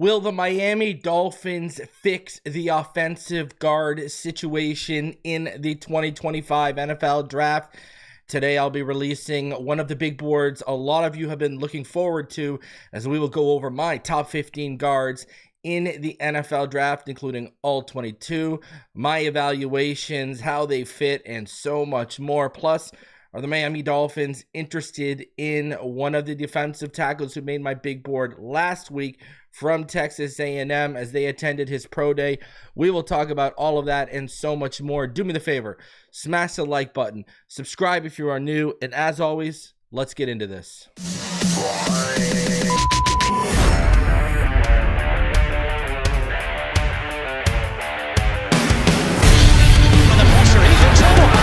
Will the Miami Dolphins fix the offensive guard situation in the 2025 NFL Draft? Today, I'll be releasing one of the big boards a lot of you have been looking forward to, as we will go over my top 15 guards in the NFL Draft, including all 22, my evaluations, how they fit, and so much more. Plus, are the Miami Dolphins interested in one of the defensive tackles who made my big board last week from Texas A&M as they attended his pro day? We will talk about all of that and so much more. Do me the favor, smash the like button, subscribe if you are new, and as always, let's get into this.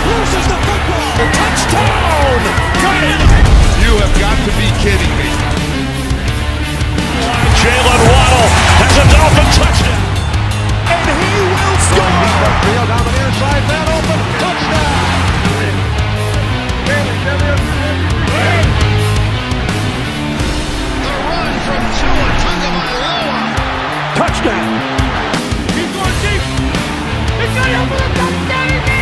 Loses the football. Touchdown! Got it! You have got to be kidding me. Jalen Waddle has a Dolphin touchdown. And he will score! Grier down the near side, man open. Touchdown! The run from Sieler. Tagovailoa. Touchdown! He's going deep. He's got it over the touchdown again.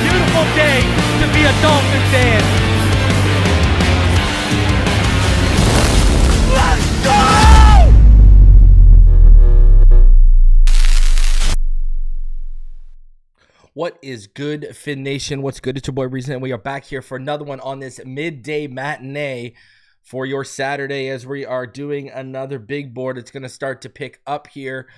Beautiful day to be a Dolphin fan. Let's go! What is good, Fin Nation? What's good? It's your boy Reason, and we are back here for another one on this midday matinee for your Saturday as we are doing another big board. It's going to start to pick up here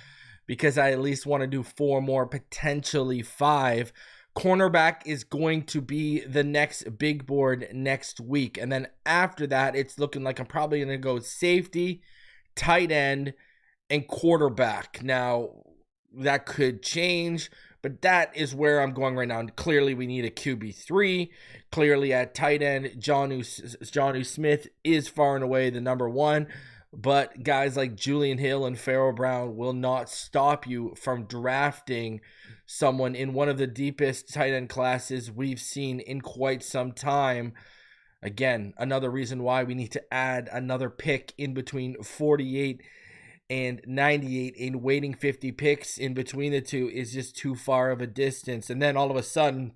because I at least want to do 4 more, potentially 5. Cornerback is going to be the next big board next week. And then after that, it's looking like I'm probably going to go safety, tight end, and quarterback. Now, that could change, but that is where I'm going right now. And clearly, we need a QB3. Clearly, at tight end, Jonnu Smith is far and away the number 1. But guys like Julian Hill and Pharaoh Brown will not stop you from drafting someone in one of the deepest tight end classes we've seen in quite some time. Again, another reason why we need to add another pick in between 48 and 98, in waiting 50 picks in between the two is just too far of a distance. And then all of a sudden,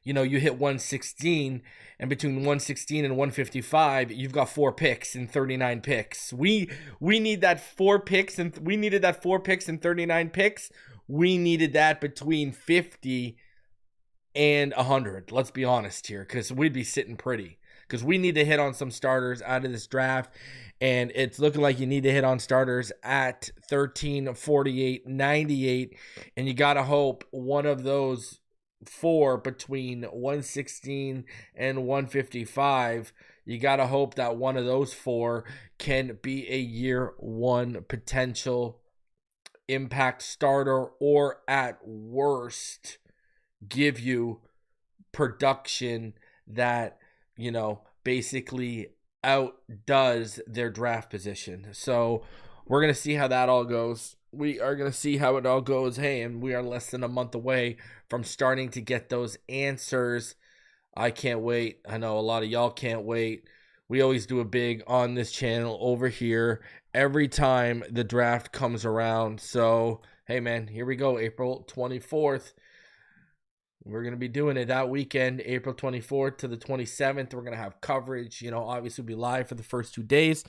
you hit 116, and between 116 and 155, you've got 4 picks and 39 picks. We need that 4 picks, and we needed that 4 picks and 39 picks. We needed that between 50 and 100. Let's be honest here, because we'd be sitting pretty. Because we need to hit on some starters out of this draft, and it's looking like you need to hit on starters at 13, 48, 98, and you got to hope one of those 4 between 116 and 155, you got to hope that one of those 4 can be a year 1 potential impact starter, or at worst give you production that basically outdoes their draft position. So we're going to see how that all goes. We are going to see how it all goes. Hey, and we are less than a month away from starting to get those answers. I can't wait. I know a lot of y'all can't wait. We always do a big on this channel over here every time the draft comes around. So, hey, man, here we go. April 24th. We're going to be doing it that weekend, April 24th to the 27th. We're going to have coverage. Obviously, we'll be live for the first 2 days.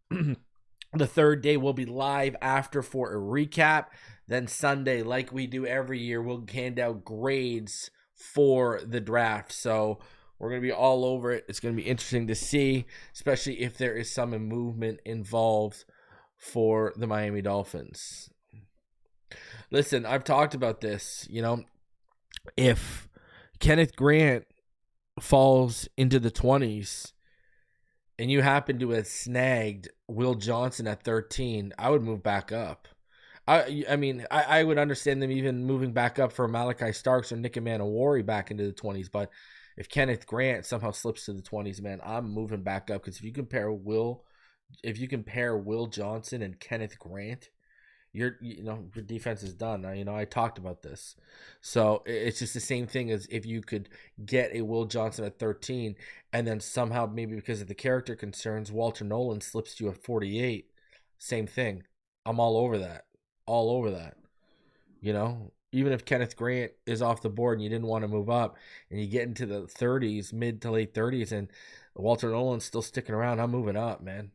The third day will be live after for a recap. Then Sunday, like we do every year, we'll hand out grades for the draft. So we're going to be all over it. It's going to be interesting to see, especially if there is some movement involved for the Miami Dolphins. Listen, I've talked about this, if Kenneth Grant falls into the 20s and you happen to have snagged Will Johnson at 13, I would move back up. I would understand them even moving back up for Malachi Starks or Nick Manawari back into the 20s, but if Kenneth Grant somehow slips to the 20s, man, I'm moving back up, because if you compare Will if you compare Will Johnson and Kenneth Grant, your defense is done. I talked about this. So it's just the same thing as if you could get a Will Johnson at 13 and then somehow maybe because of the character concerns, Walter Nolan slips to you at 48. Same thing. I'm all over that. All over that. Even if Kenneth Grant is off the board and you didn't want to move up and you get into the 30s, mid to late 30s, and Walter Nolan's still sticking around, I'm moving up, man.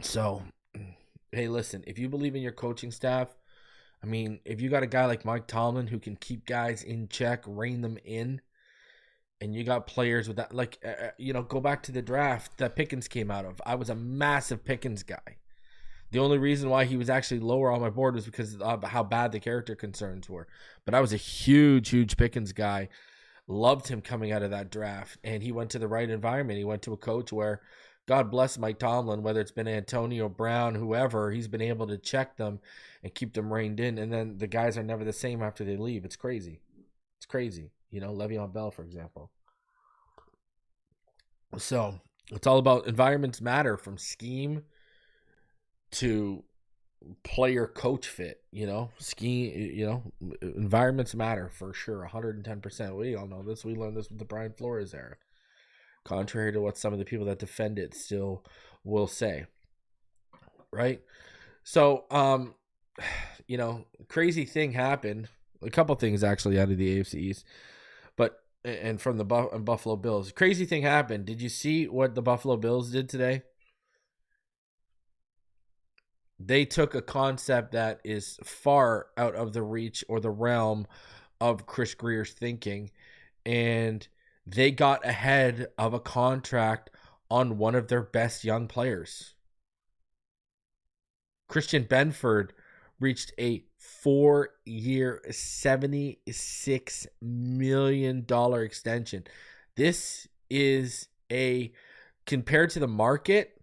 So, hey, listen, if you believe in your coaching staff, if you got a guy like Mike Tomlin who can keep guys in check, rein them in, and you got players with that, go back to the draft that Pickens came out of. I was a massive Pickens guy. The only reason why he was actually lower on my board was because of how bad the character concerns were. But I was a huge, huge Pickens guy. Loved him coming out of that draft. And he went to the right environment. He went to a coach where, God bless Mike Tomlin, whether it's been Antonio Brown, whoever, he's been able to check them and keep them reined in. And then the guys are never the same after they leave. It's crazy. It's crazy. Le'Veon Bell, for example. So it's all about environments matter, from scheme to player coach fit, scheme, environments matter for sure. 110%. We all know this. We learned this with the Brian Flores era, contrary to what some of the people that defend it still will say. Right. So, crazy thing happened. A couple things actually out of the AFC East, and from the Buffalo Bills. Crazy thing happened. Did you see what the Buffalo Bills did today? They took a concept that is far out of the reach or the realm of Chris Grier's thinking, and they got ahead of a contract on one of their best young players. Christian Benford reached a 4-year, $76 million extension. This is compared to the market,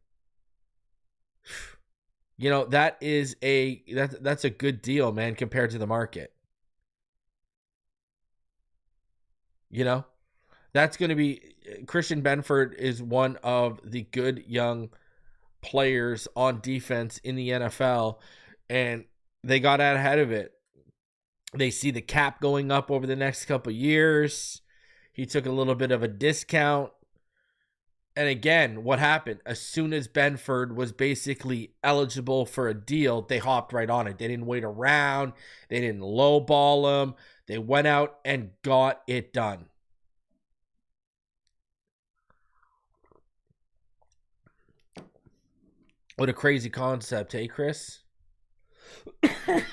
that's a good deal, man, compared to the market. That's going to be, Christian Benford is one of the good young players on defense in the NFL, and they got out ahead of it. They see the cap going up over the next couple of years. He took a little bit of a discount. And again, what happened? As soon as Benford was basically eligible for a deal, they hopped right on it. They didn't wait around. They didn't lowball him. They went out and got it done. What a crazy concept, hey, Chris?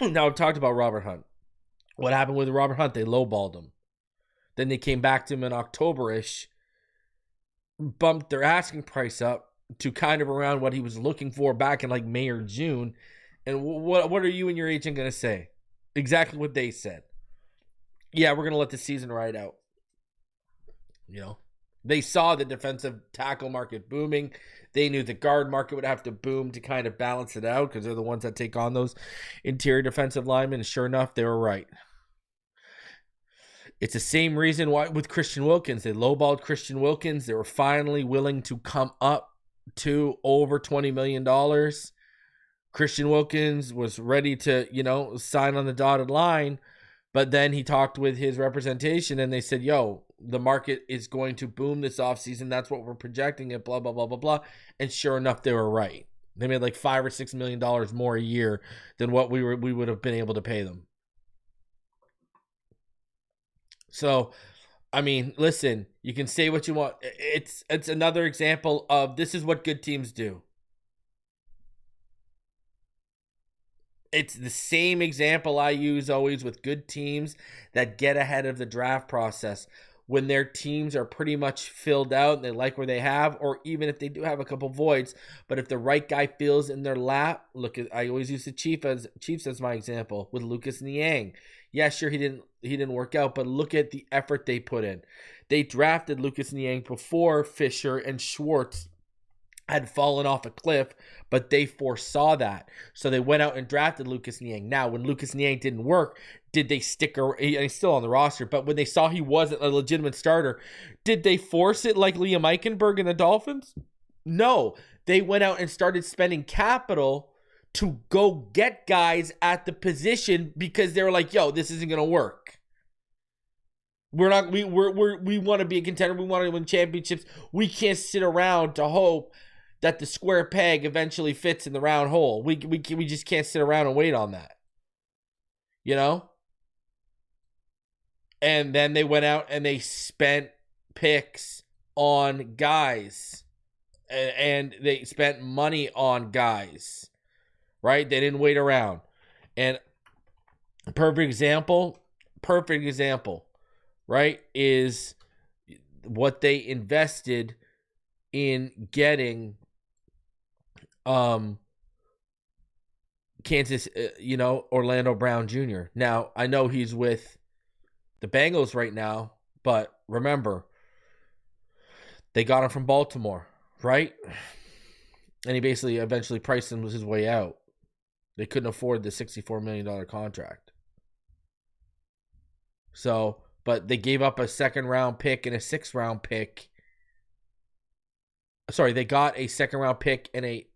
Now, I've talked about Robert Hunt. What happened with Robert Hunt? They lowballed him. Then they came back to him in October-ish, bumped their asking price up to kind of around what he was looking for back in like May or June. And what are you and your agent going to say? Exactly what they said. Yeah, we're going to let the season ride out. They saw the defensive tackle market booming. They knew the guard market would have to boom to kind of balance it out because they're the ones that take on those interior defensive linemen. And sure enough, they were right. It's the same reason why with Christian Wilkins. They lowballed Christian Wilkins. They were finally willing to come up to over $20 million. Christian Wilkins was ready to, sign on the dotted line. But then he talked with his representation and they said, yo, the market is going to boom this offseason. That's what we're projecting it, blah, blah, blah, blah, blah. And sure enough, they were right. They made like $5 or $6 million more a year than what we would have been able to pay them. So, listen, you can say what you want. It's another example of this is what good teams do. It's the same example I use always with good teams that get ahead of the draft process. When their teams are pretty much filled out and they like where they have, or even if they do have a couple voids, but if the right guy fills in their lap, I always use the Chiefs as my example with Lucas Niang. Yeah, sure, he didn't work out, but look at the effort they put in. They drafted Lucas Niang before Fisher and Schwartz had fallen off a cliff, but they foresaw that. So they went out and drafted Lucas Niang. Now, when Lucas Niang didn't work, did they stick around? He's still on the roster, but when they saw he wasn't a legitimate starter, did they force it like Liam Eichenberg and the Dolphins? No, they went out and started spending capital to go get guys at the position because they were like, yo, this isn't going to work. We want to be a contender. We want to win championships. We can't sit around to hope that the square peg eventually fits in the round hole. We just can't sit around and wait on that. You know? And then they went out and they spent picks on guys. And they spent money on guys. Right? They didn't wait around. And perfect example, right, is what they invested in getting Kansas, Orlando Brown Jr. Now, I know he's with the Bengals right now, but remember, they got him from Baltimore, right? And he basically eventually priced him his way out. They couldn't afford the $64 million contract. So, but they gave up a second-round pick and a sixth-round pick. Sorry, they got a second-round pick and a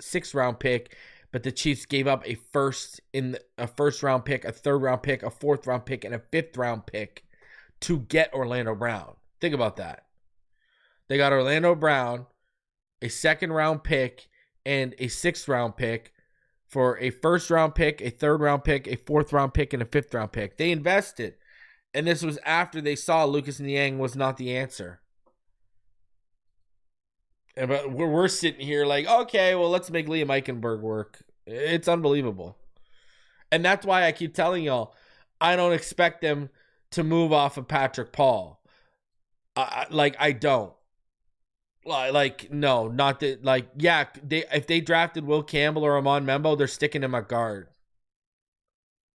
sixth-round pick, but the Chiefs gave up a first-round pick, a third-round pick, a fourth-round pick, and a fifth-round pick to get Orlando Brown. Think about that. They got Orlando Brown, a second-round pick, and a sixth-round pick for a first-round pick, a third-round pick, a fourth-round pick, and a fifth-round pick. They invested. And this was after they saw Lucas Niang was not the answer. And but we're sitting here like, okay, well, let's make Liam Eichenberg work. It's unbelievable. And that's why I keep telling y'all, I don't expect them to move off of Patrick Paul. I don't. No, not that. Yeah, if they drafted Will Campbell or Armand Membo, they're sticking him at guard.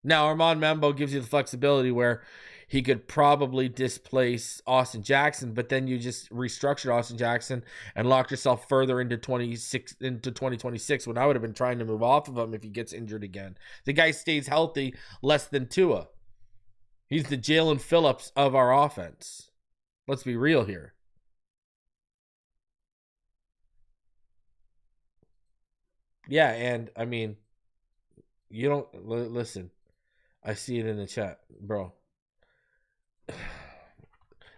Now, Armand Membo gives you the flexibility where he could probably displace Austin Jackson, but then you just restructured Austin Jackson and locked yourself further into 2026 when I would have been trying to move off of him if he gets injured again. The guy stays healthy less than Tua. He's the Jalen Phillips of our offense. Let's be real here. Yeah, and I mean, you don't listen. I see it in the chat, bro.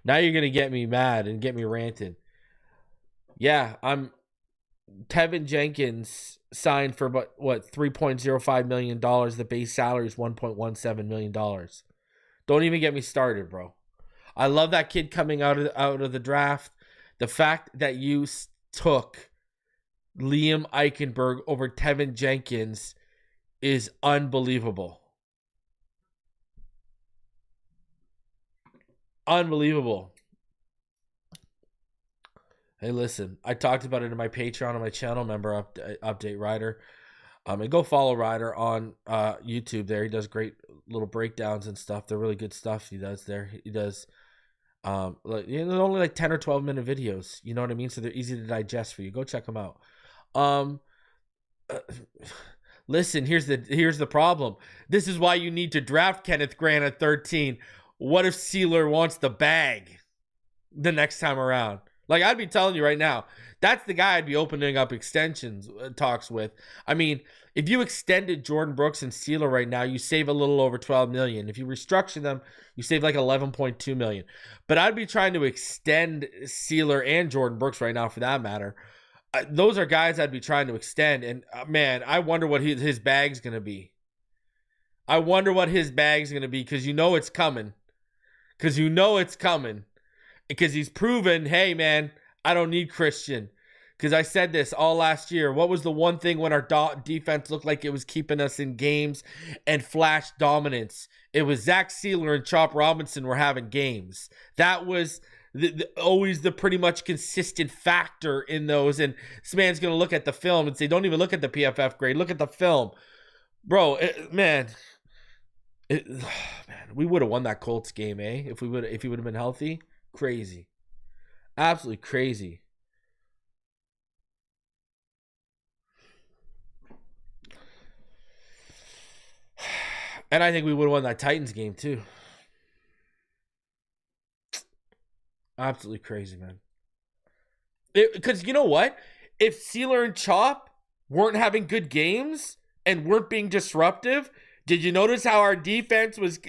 Now you're going to get me mad and get me ranting. Yeah, Tevin Jenkins signed for what $3.05 million. The base salary is $1.17 million. Don't even get me started, bro. I love that kid coming out of the draft. The fact that you took Liam Eichenberg over Tevin Jenkins is unbelievable. Unbelievable. Hey, listen, I talked about it in my Patreon and my channel member update, Ryder. And go follow Ryder on YouTube there. He does great little breakdowns and stuff. They're really good stuff he does there. He does only like 10 or 12 minute videos. You know what I mean? So they're easy to digest for you. Go check them out. Listen, here's the problem. This is why you need to draft Kenneth Grant at 13. What if Sieler wants the bag the next time around? Like, I'd be telling you right now, that's the guy I'd be opening up extensions talks with. I mean, if you extended Jordan Brooks and Sieler right now, you save a little over $12 million. If you restructure them, you save like $11.2 million. But I'd be trying to extend Sieler and Jordan Brooks right now, for that matter. Those are guys I'd be trying to extend. And man, I wonder what his bag's going to be. I wonder what his bag's going to be, because you know it's coming. Because he's proven, hey, man, I don't need Christian. Because I said this all last year. What was the one thing when our defense looked like it was keeping us in games and flash dominance? It was Zach Sieler and Chop Robinson were having games. That was always the pretty much consistent factor in those. And this man's going to look at the film and say, don't even look at the PFF grade. Look at the film. Bro, man, we would have won that Colts game, if he would have been healthy. Crazy. Absolutely crazy. And I think we would have won that Titans game too. Absolutely crazy, man. Because you know what? if Sieler and Chop weren't having good games and weren't being disruptive, did you notice how our defense was,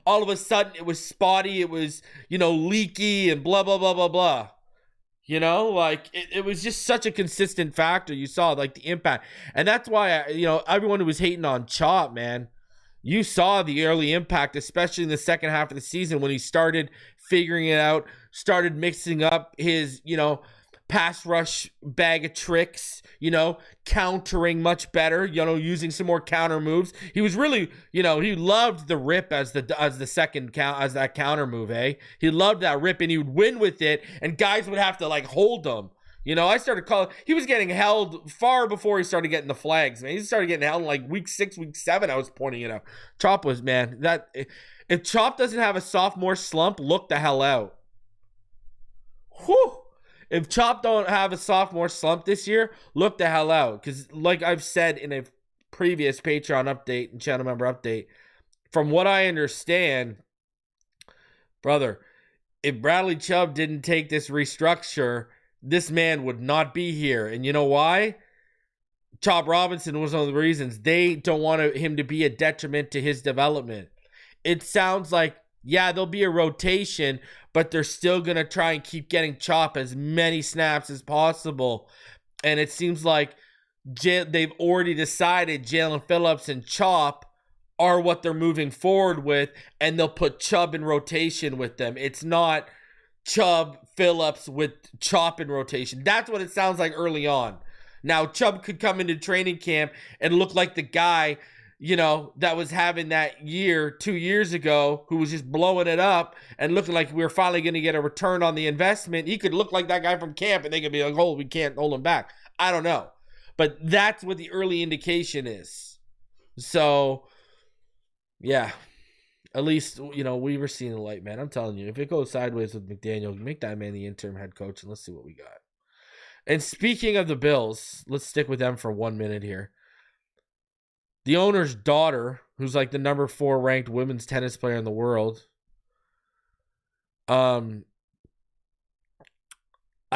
all of a sudden it was spotty, it was, leaky and blah, blah, blah, blah, blah. It was just such a consistent factor. You saw like the impact. And that's why, everyone who was hating on Chop, man, you saw the early impact, especially in the second half of the season when he started figuring it out, started mixing up his, pass rush bag of tricks, countering much better, using some more counter moves. He was really, he loved the rip as that counter move, eh? He loved that rip and he would win with it and guys would have to like hold him. I started calling, he was getting held far before he started getting the flags, man. He started getting held in like week 6, week 7, I was pointing it out. Chop was, man, if Chop doesn't have a sophomore slump, look the hell out. Whew. If Chop don't have a sophomore slump this year, look the hell out. Because like I've said in a previous Patreon update and channel member update, from what I understand, brother, if Bradley Chubb didn't take this restructure, this man would not be here. And you know why? Chop Robinson was one of the reasons. They don't want him to be a detriment to his development. It sounds like, yeah, there'll be a rotation, but they're still going to try and keep getting Chop as many snaps as possible. And it seems like they've already decided Jalen Phillips and Chop are what they're moving forward with, and they'll put Chubb in rotation with them. It's not Chubb, Phillips with Chop in rotation. That's what it sounds like early on. Now, Chubb could come into training camp and look like the guy that was having that year 2 years ago, who was just blowing it up and looking like we were finally going to get a return on the investment. He could look like that guy from camp and they could be like, oh, we can't hold him back. I don't know. But that's what the early indication is. So, yeah, at least, we were seeing the light, man. I'm telling you, if it goes sideways with McDaniel, make that man the interim head coach and let's see what we got. And speaking of the Bills, let's stick with them for 1 minute here. The owner's daughter, who's like the number 4 ranked women's tennis player in the world, I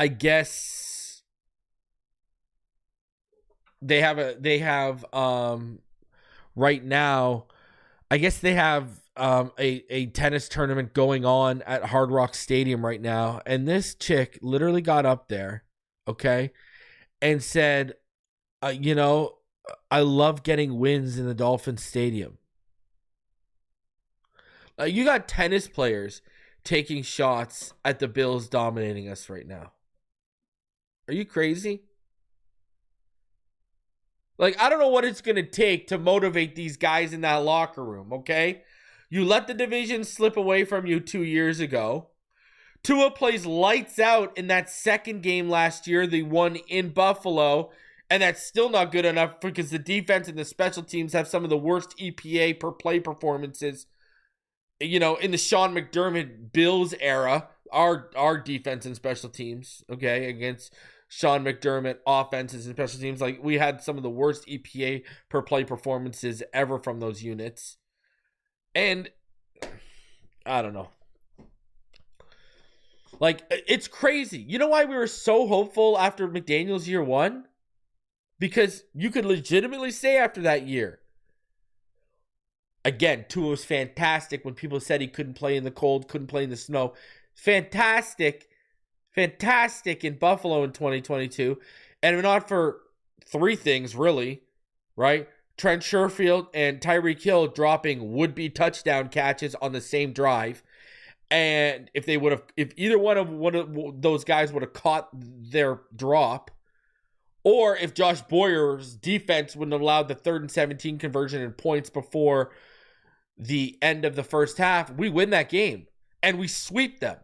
guess they have right now, I guess they have a tennis tournament going on at Hard Rock Stadium right now, and this chick literally got up there, okay, and said, I love getting wins in the Dolphins stadium. You got tennis players taking shots at the Bills dominating us right now. Are you crazy? I don't know what it's going to take to motivate these guys in that locker room, okay? You let the division slip away from you 2 years ago. Tua plays lights out in that second game last year, the one in Buffalo. And that's still not good enough because the defense and the special teams have some of the worst EPA per play performances, in the Sean McDermott Bills era, our defense and special teams, okay, against Sean McDermott offenses and special teams. Like, we had some of the worst EPA per play performances ever from those units. And I don't know. It's crazy. You know why we were so hopeful after McDaniel's year 1? Because you could legitimately say after that year, again, Tua was fantastic when people said he couldn't play in the cold, couldn't play in the snow. Fantastic in Buffalo in 2022. And not for 3 things, really, right? Trent Sherfield and Tyreek Hill dropping would-be touchdown catches on the same drive. And if either one of those guys would have caught their drop, or if Josh Boyer's defense wouldn't have allowed the 3rd and 17 conversion and points before the end of the first half, we win that game and we sweep them.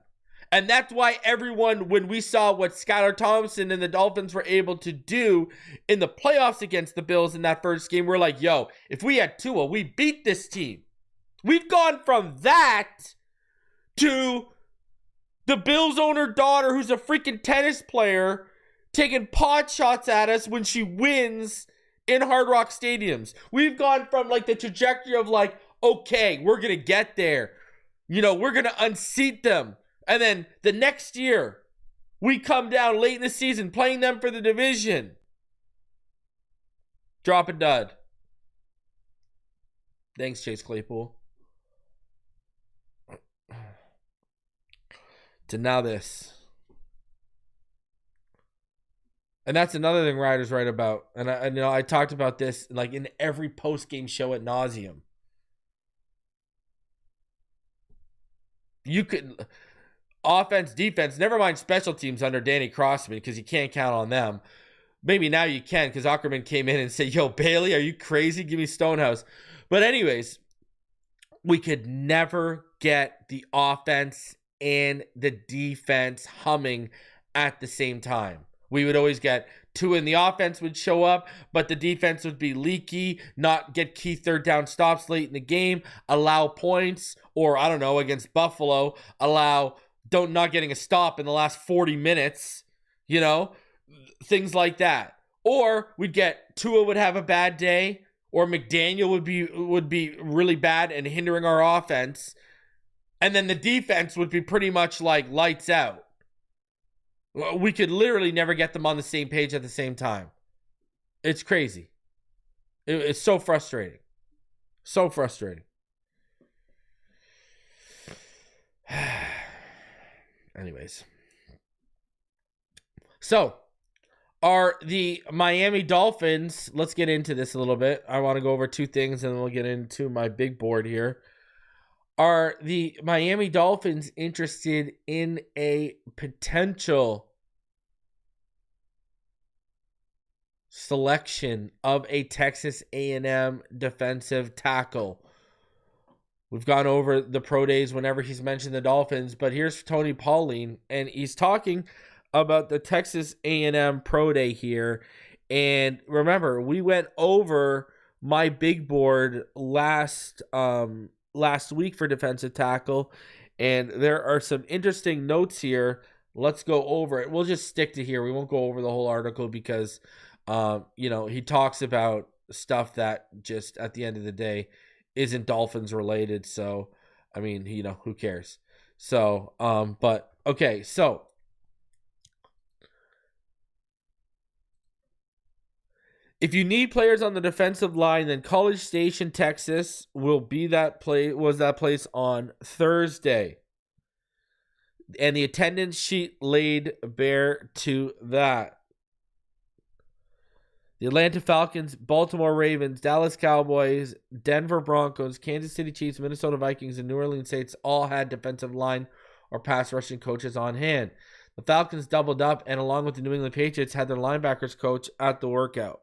And that's why everyone, when we saw what Skylar Thompson and the Dolphins were able to do in the playoffs against the Bills in that first game, we're like, yo, if we had Tua, we beat this team. We've gone from that to the Bills owner daughter, who's a freaking tennis player, taking pot shots at us when she wins in Hard Rock stadiums. We've gone from the trajectory of okay, we're going to get there. We're going to unseat them. And then the next year, We come down late in the season playing them for the division. Drop a dud. Thanks, Chase Claypool. To now this. And that's another thing Ryder's right about. And I talked about this like in every post-game show ad nauseum. You could offense, defense, never mind special teams under Danny Crossman because you can't count on them. Maybe now you can because Ackerman came in and said, yo, Bailey, are you crazy? Give me Stonehouse. But anyways, we could never get the offense and the defense humming at the same time. We would always get two in the offense would show up, but the defense would be leaky, not get key third down stops late in the game, allow points, or I don't know, against Buffalo, not getting a stop in the last 40 minutes, things like that. Or we'd get Tua would have a bad day, or McDaniel would be really bad and hindering our offense, and then the defense would be pretty much like lights out. We could literally never get them on the same page at the same time. It's crazy. It's so frustrating. So frustrating. Anyways. So, are the Miami Dolphins, let's get into this a little bit. I want to go over two things and then we'll get into my big board here. Are the Miami Dolphins interested in a potential selection of a Texas A&M defensive tackle? We've gone over the pro days whenever he's mentioned the Dolphins, but here's Tony Pauline, and he's talking about the Texas A&M pro day here. And remember, we went over my big board last week for defensive tackle, and there are some interesting notes here. Let's go over it. We'll just stick to here. We won't go over the whole article because he talks about stuff that just at the end of the day isn't Dolphins related. So, I mean, who cares? So, but okay. So if you need players on the defensive line, then College Station, Texas was that place on Thursday. And the attendance sheet laid bare to that. The Atlanta Falcons, Baltimore Ravens, Dallas Cowboys, Denver Broncos, Kansas City Chiefs, Minnesota Vikings, and New Orleans Saints all had defensive line or pass rushing coaches on hand. The Falcons doubled up and, along with the New England Patriots, had their linebackers coach at the workout.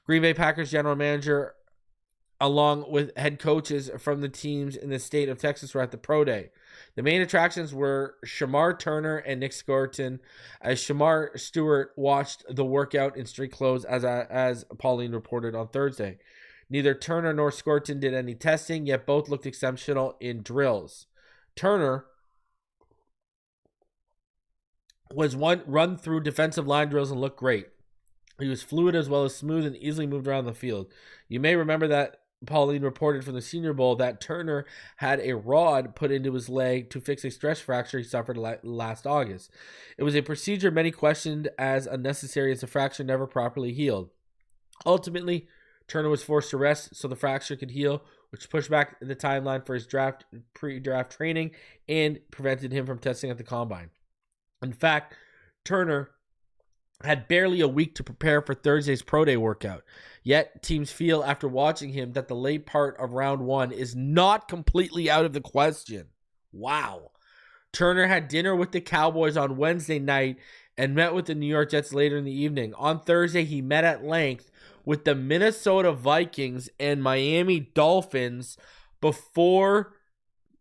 Green Bay Packers general manager, along with head coaches from the teams in the state of Texas, were at the pro day. The main attractions were Shamar Turner and Nick Skorton, as Shamar Stewart watched the workout in street clothes, as Pauline reported on Thursday. Neither Turner nor Skorton did any testing, yet both looked exceptional in drills. Turner was run through defensive line drills and looked great. He was fluid as well as smooth and easily moved around the field. You may remember that Pauline reported from the Senior Bowl that Turner had a rod put into his leg to fix a stress fracture he suffered last August. It was a procedure many questioned as unnecessary, as the fracture never properly healed. Ultimately, Turner was forced to rest so the fracture could heal, which pushed back the timeline for his pre-draft training and prevented him from testing at the combine. In fact, Turner had barely a week to prepare for Thursday's pro day workout. Yet, teams feel after watching him that the late part of round one is not completely out of the question. Wow. Turner had dinner with the Cowboys on Wednesday night and met with the New York Jets later in the evening. On Thursday, he met at length with the Minnesota Vikings and Miami Dolphins before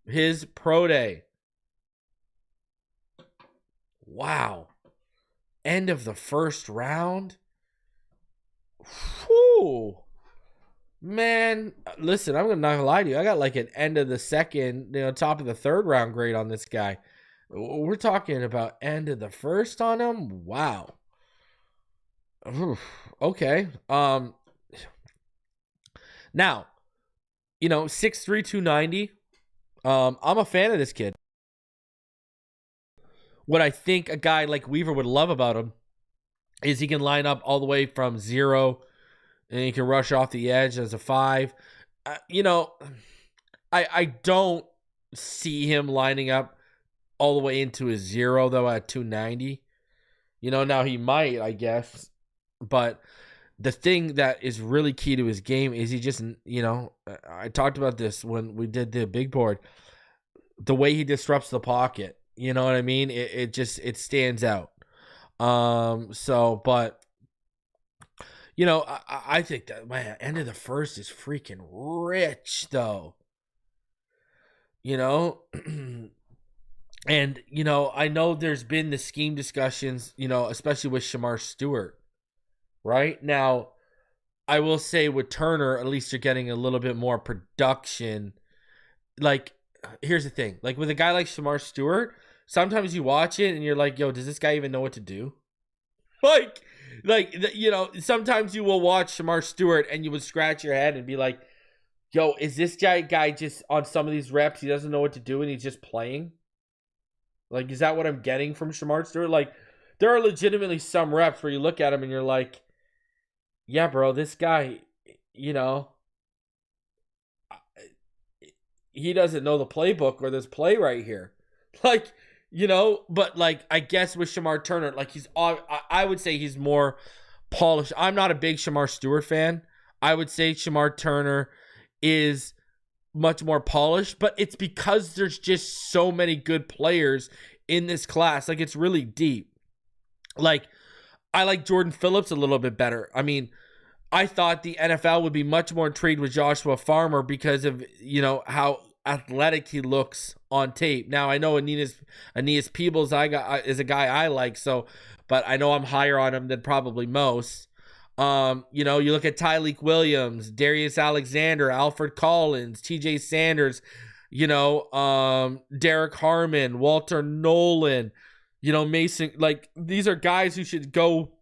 his pro day. Wow. End of the first round? Whew. Man, listen, I'm not gonna lie to you. I got like an end of the second, top of the third round grade on this guy. We're talking about end of the first on him? Wow. Okay. Now, 6'3", 290. I'm a fan of this kid. what I think a guy like Weaver would love about him is he can line up all the way from 0 and he can rush off the edge as a 5. I don't see him lining up all the way into a 0 though at 290. Now he might, I guess, but the thing that is really key to his game is he just, I talked about this when we did the big board, the way he disrupts the pocket. You know what I mean? It stands out. But I think that, man, end of the first is freaking rich though. And, I know there's been the scheme discussions, especially with Shamar Stewart, right? Now, I will say with Turner, at least you're getting a little bit more production. Like, here's the thing. Like, with a guy like Shamar Stewart, sometimes you watch it and you're like, yo, does this guy even know what to do? Sometimes you will watch Shamar Stewart and you would scratch your head and be like, yo, is this guy just on some of these reps, he doesn't know what to do and he's just playing? Like, is that what I'm getting from Shamar Stewart? Like, there are legitimately some reps where you look at him and you're like, yeah, bro, this guy, he doesn't know the playbook or this play right here. Like, but like, I guess with Shamar Turner, like I would say he's more polished. I'm not a big Shamar Stewart fan. I would say Shamar Turner is much more polished, but it's because there's just so many good players in this class. Like, it's really deep. Like, I like Jordan Phillips a little bit better. I mean, I thought the NFL would be much more intrigued with Joshua Farmer because of, how athletic he looks on tape. Now, I know Aeneas Peebles is a guy I like, but I know I'm higher on him than probably most. You look at Tyleek Williams, Darius Alexander, Alfred Collins, TJ Sanders, Derek Harmon, Walter Nolan, Mason. Like, these are guys who should go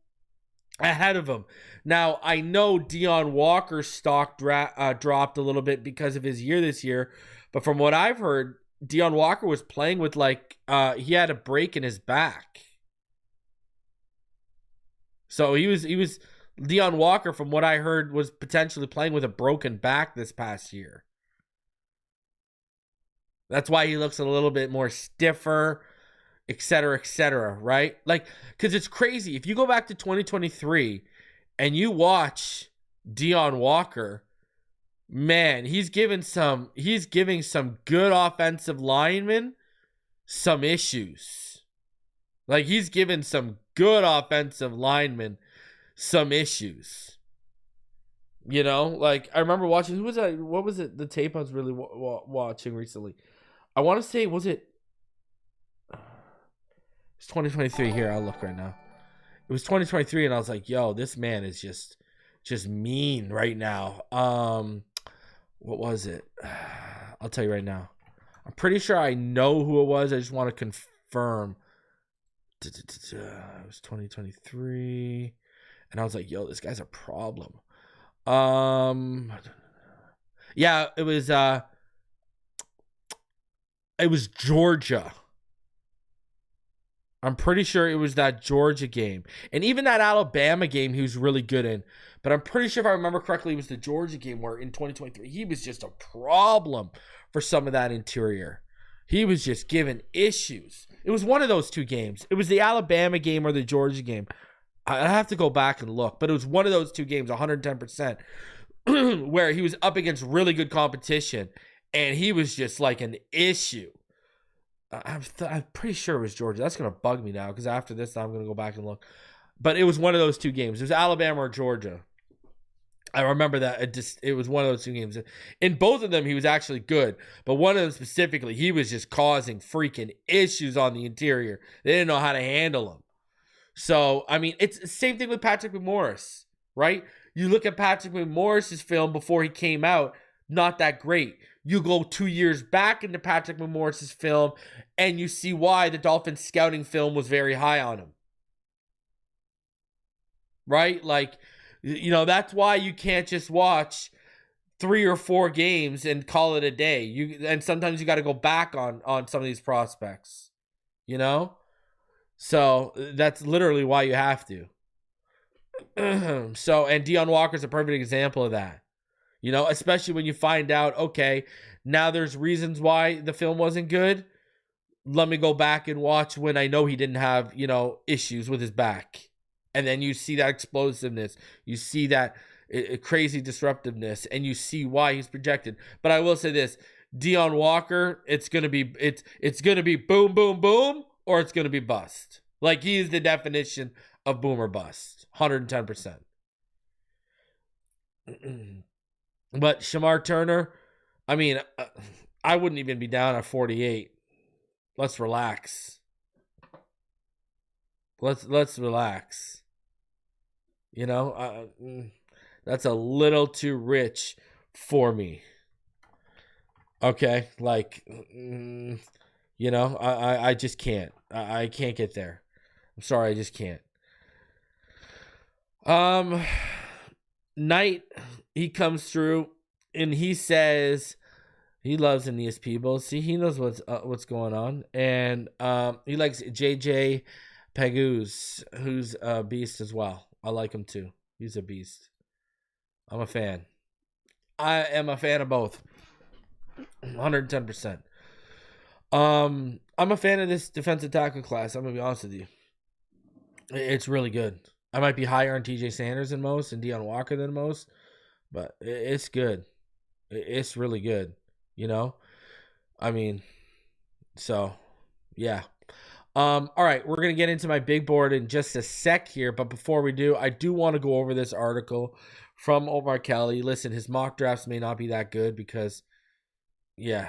ahead of him. Now, I know Deion Walker's stock dropped a little bit because of his year this year, but from what I've heard, Deion Walker was playing with he had a break in his back. So he was Deion Walker, from what I heard, was potentially playing with a broken back this past year. That's why he looks a little bit more stiffer, et cetera, right? Like, because it's crazy. If you go back to 2023 and you watch Deion Walker, man, he's giving some good offensive linemen some issues. Like, he's giving some good offensive linemen some issues. Like, I remember watching, what was it, the tape I was really watching recently? I want to say, it's 2023 here, I'll look right now. It was 2023 and I was like, yo, this man is just mean right now. What was it? I'll tell you right now. I'm pretty sure I know who it was. I just want to confirm. It was 2023. And I was like, yo, this guy's a problem. Yeah, it was Georgia. I'm pretty sure it was that Georgia game. And even that Alabama game he was really good in. But I'm pretty sure, if I remember correctly, it was the Georgia game where in 2023, he was just a problem for some of that interior. He was just given issues. It was one of those two games. It was the Alabama game or the Georgia game. I have to go back and look. But it was one of those two games, 110%, where he was up against really good competition. And he was just like an issue. I'm pretty sure it was Georgia. That's going to bug me now because after this, I'm going to go back and look. But it was one of those two games. It was Alabama or Georgia. I remember that. It was one of those two games. In both of them, he was actually good. But one of them specifically, he was just causing freaking issues on the interior. They didn't know how to handle him. So, I mean, it's the same thing with Patrick McMorris, right? You look at Patrick McMorris's film before he came out, not that great. You go 2 years back into Patrick McMorris's film, and you see why the Dolphins scouting film was very high on him. Right? Like, that's why you can't just watch 3 or 4 games and call it a day. And sometimes you got to go back on some of these prospects. So that's literally why you have to. So, and Deion Walker's a perfect example of that. You know, especially when you find out, okay, now there's reasons why the film wasn't good. Let me go back and watch when I know he didn't have, issues with his back. And then you see that explosiveness. You see that crazy disruptiveness, and you see why he's projected. But I will say this, Deion Walker, it's gonna be boom, boom, boom, or it's gonna be bust. Like, he is the definition of boom or bust. 110%. But Shamar Turner, I mean, I wouldn't even be down at 48. Let's relax. Let's relax. That's a little too rich for me. Okay, like, I just can't. I can't get there. I'm sorry, I just can't. Knight, he comes through and he says he loves Aeneas Peebles. See, he knows what's going on, and he likes JJ Pegues, who's a beast as well. I like him too. He's a beast. I'm a fan. I am a fan of both. 110%. I'm a fan of this defensive tackle class. I'm gonna be honest with you. It's really good. I might be higher on TJ Sanders than most and Deion Walker than most, but it's good. It's really good. I mean, so yeah. All right, we're gonna get into my big board in just a sec here, but before we do, I do want to go over this article from Omar Kelly. Listen, his mock drafts may not be that good because, yeah,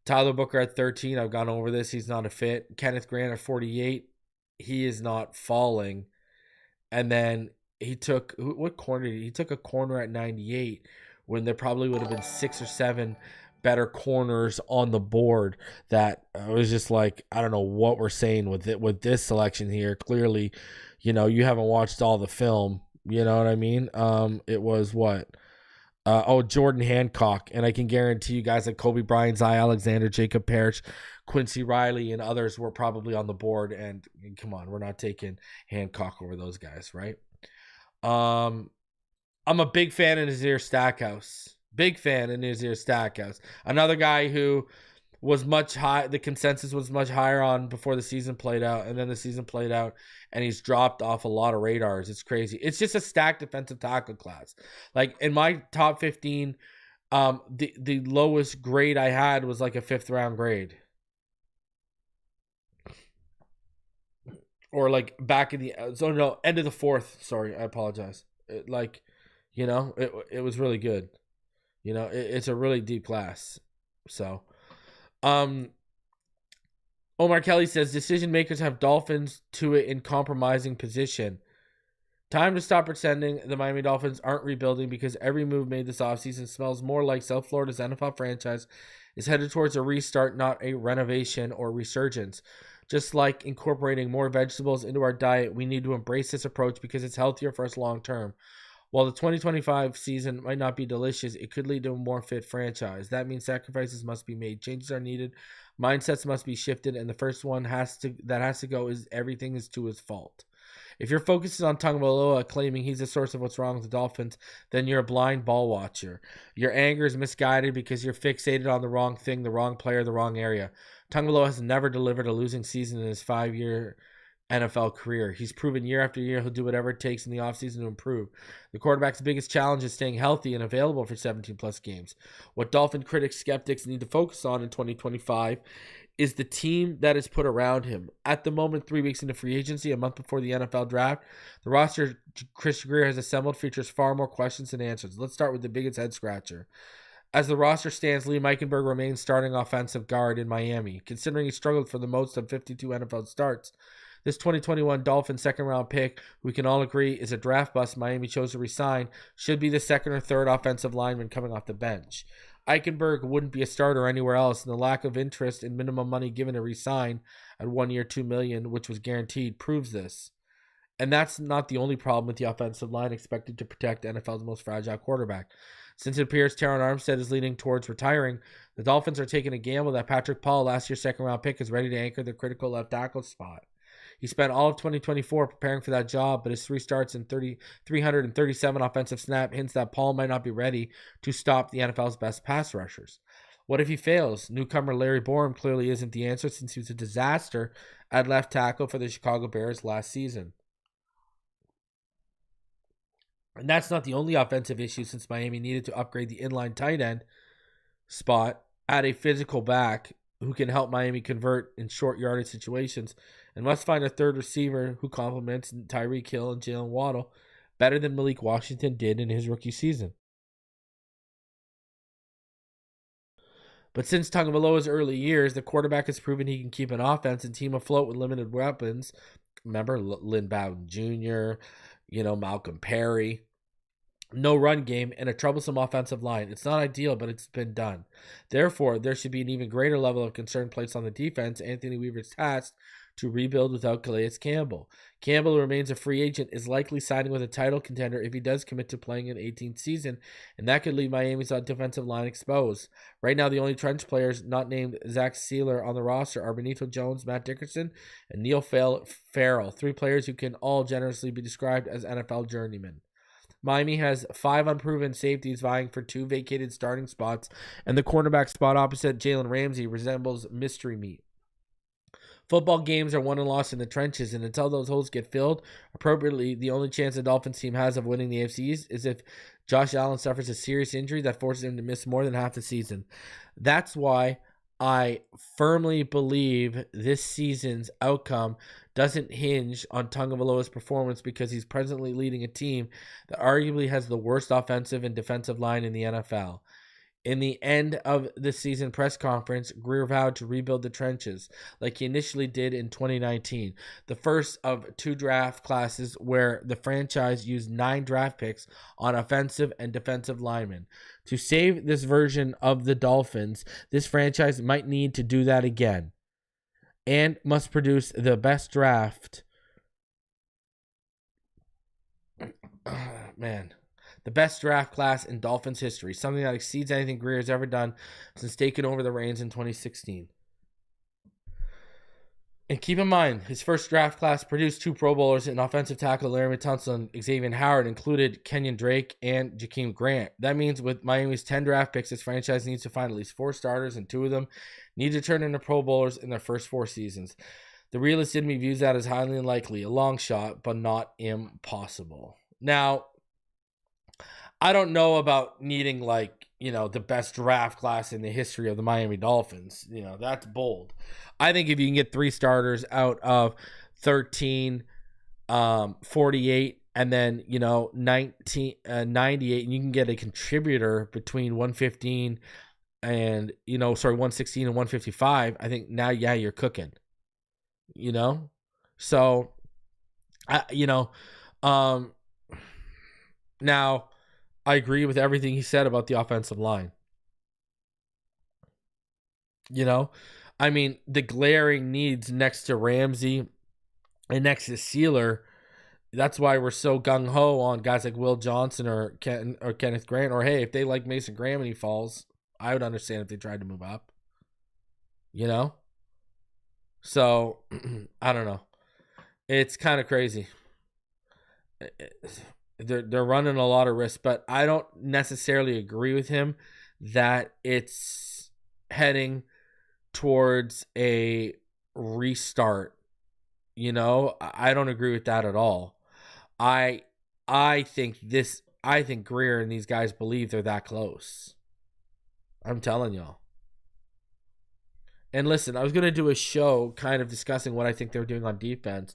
Tyler Booker at 13. I've gone over this. He's not a fit. Kenneth Grant at 48. He is not falling. And then he took what corner? He took a corner at 98 when there probably would have been 6 or 7 better corners on the board. That I was just like, I don't know what we're saying with this selection here. Clearly, you haven't watched all the film. You know what I mean? It was what? Jordan Hancock, and I can guarantee you guys that Kobe Bryant, Zy Alexander, Jacob Parrish, Quincy Riley, and others were probably on the board. And come on, we're not taking Hancock over those guys, right? I'm a big fan of Nazir Stackhouse. Big fan of Nazir Stackhouse. Another guy who was much high. The consensus was much higher on before the season played out, and then the season played out, and he's dropped off a lot of radars. It's crazy. It's just a stacked defensive tackle class. Like in my top 15, the lowest grade I had was like a 5th round grade, or like back in the end of the 4th. Sorry, I apologize. It was really good. It's a really deep class. So. Omar Kelly says decision makers have Dolphins to it in compromising position. Time to stop pretending the Miami Dolphins aren't rebuilding, because every move made this offseason smells more like South Florida's NFL franchise is headed towards a restart, not a renovation or resurgence. Just like incorporating more vegetables into our diet, we need to embrace this approach because it's healthier for us long term. While the 2025 season might not be delicious, it could lead to a more fit franchise. That means sacrifices must be made, changes are needed, mindsets must be shifted, and the first one has to go is everything is to his fault. If your focus is on Tagovailoa claiming he's the source of what's wrong with the Dolphins, then you're a blind ball watcher. Your anger is misguided because you're fixated on the wrong thing, the wrong player, the wrong area. Tagovailoa has never delivered a losing season in his 5-year NFL career. He's proven year after year he'll do whatever it takes in the offseason to improve. The quarterback's biggest challenge is staying healthy and available for 17-plus games. What Dolphin critics, skeptics need to focus on in 2025 is the team that is put around him. At the moment, 3 weeks into free agency, a month before the NFL draft, the roster Chris Grier has assembled features far more questions than answers. Let's start with the biggest head-scratcher. As the roster stands, Lee Meichenberg remains starting offensive guard in Miami. Considering he struggled for the most of 52 NFL starts, this 2021 Dolphins second-round pick, we can all agree is a draft bust Miami chose to resign, should be the second or third offensive lineman coming off the bench. Eichenberg wouldn't be a starter anywhere else, and the lack of interest in minimum money given to resign at 1 year, $2 million, which was guaranteed, proves this. And that's not the only problem with the offensive line expected to protect NFL's most fragile quarterback. Since it appears Terron Armstead is leaning towards retiring, the Dolphins are taking a gamble that Patrick Paul, last year's second-round pick, is ready to anchor the critical left tackle spot. He spent all of 2024 preparing for that job, but his 3 starts and 337 offensive snap hints that Paul might not be ready to stop the NFL's best pass rushers. What if he fails? Newcomer Larry Borom clearly isn't the answer since he was a disaster at left tackle for the Chicago Bears last season. And that's not the only offensive issue since Miami needed to upgrade the inline tight end spot, add a physical back who can help Miami convert in short yardage situations, and must find a third receiver who complements Tyreek Hill and Jalen Waddle better than Malik Washington did in his rookie season. But since Tagovailoa's early years, the quarterback has proven he can keep an offense and team afloat with limited weapons. Remember Lynn Bowden Jr., Malcolm Perry. No run game and a troublesome offensive line. It's not ideal, but it's been done. Therefore, there should be an even greater level of concern placed on the defense. Anthony Weaver's tasked to rebuild without Calais Campbell. Campbell, who remains a free agent, is likely signing with a title contender if he does commit to playing an 18th season, and that could leave Miami's defensive line exposed. Right now, the only trench players not named Zach Sieler on the roster are Benito Jones, Matt Dickerson, and Neil Farrell, 3 players who can all generously be described as NFL journeymen. Miami has 5 unproven safeties vying for 2 vacated starting spots, and the cornerback spot opposite Jalen Ramsey resembles mystery meat. Football games are won and lost in the trenches, and until those holes get filled appropriately, the only chance the Dolphins team has of winning the AFC East is if Josh Allen suffers a serious injury that forces him to miss more than half the season. That's why I firmly believe this season's outcome doesn't hinge on Tagovailoa's performance because he's presently leading a team that arguably has the worst offensive and defensive line in the NFL. In the end of the season press conference, Grier vowed to rebuild the trenches like he initially did in 2019, the first of 2 draft classes where the franchise used 9 draft picks on offensive and defensive linemen. To save this version of the Dolphins, this franchise might need to do that again and must produce the best draft. The best draft class in Dolphins history, something that exceeds anything Grier has ever done since taking over the reins in 2016. And keep in mind, his first draft class produced 2 Pro Bowlers in offensive tackle Larry Tunsil and Xavier Howard, included Kenyon Drake and Jakeem Grant. That means with Miami's 10 draft picks, this franchise needs to find at least 4 starters, and 2 of them need to turn into Pro Bowlers in their first 4 seasons. The realist in me views that as highly unlikely, a long shot, but not impossible. Now, I don't know about needing the best draft class in the history of the Miami Dolphins. That's bold. I think if you can get 3 starters out of 13, 48, and then, 98, and you can get a contributor between 115 and, 116 and 155, I think now, you're cooking, So, now, I agree with everything he said about the offensive line. The glaring needs next to Ramsey and next to Sieler, that's why we're so gung-ho on guys like Will Johnson or Kenneth Grant. Or, hey, if they like Mason Graham and he falls, I would understand if they tried to move up. So, I don't know. It's kind of crazy. They're running a lot of risk, but I don't necessarily agree with him that it's heading towards a restart. I don't agree with that at all. I think Grier and these guys believe they're that close. I'm telling y'all. And listen, I was going to do a show kind of discussing what I think they're doing on defense,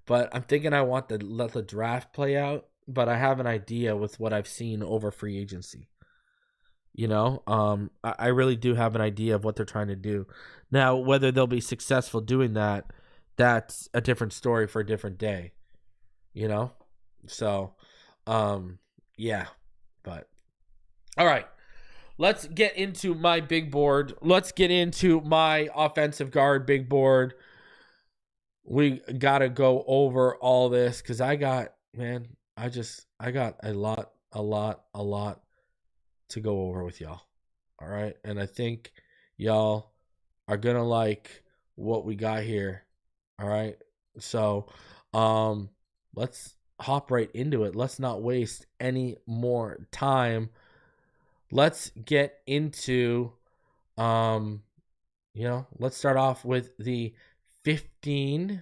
but I'm thinking I want to let the draft play out. But I have an idea with what I've seen over free agency. I really do have an idea of what they're trying to do. Now, whether they'll be successful doing that, that's a different story for a different day. So, yeah. But, all right. Let's get into my big board. Let's get into my offensive guard big board. We got to go over all this because I got a lot to go over with y'all. All right. And I think y'all are going to like what we got here. All right. So, let's hop right into it. Let's not waste any more time. Let's get into, let's start off with the 15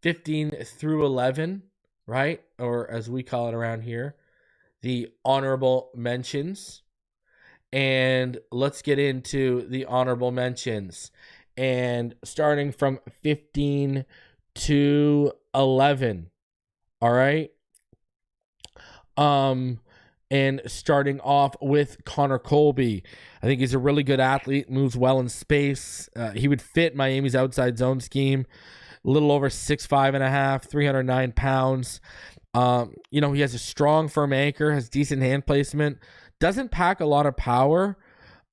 through 11, right? Or as we call it around here, the honorable mentions. And let's get into the honorable mentions. And starting from 15 to 11. All right. And starting off with Connor Colby. I think he's a really good athlete, moves well in space. He would fit Miami's outside zone scheme. A little over 6'5.5", 309 pounds. He has a strong, firm anchor, has decent hand placement, doesn't pack a lot of power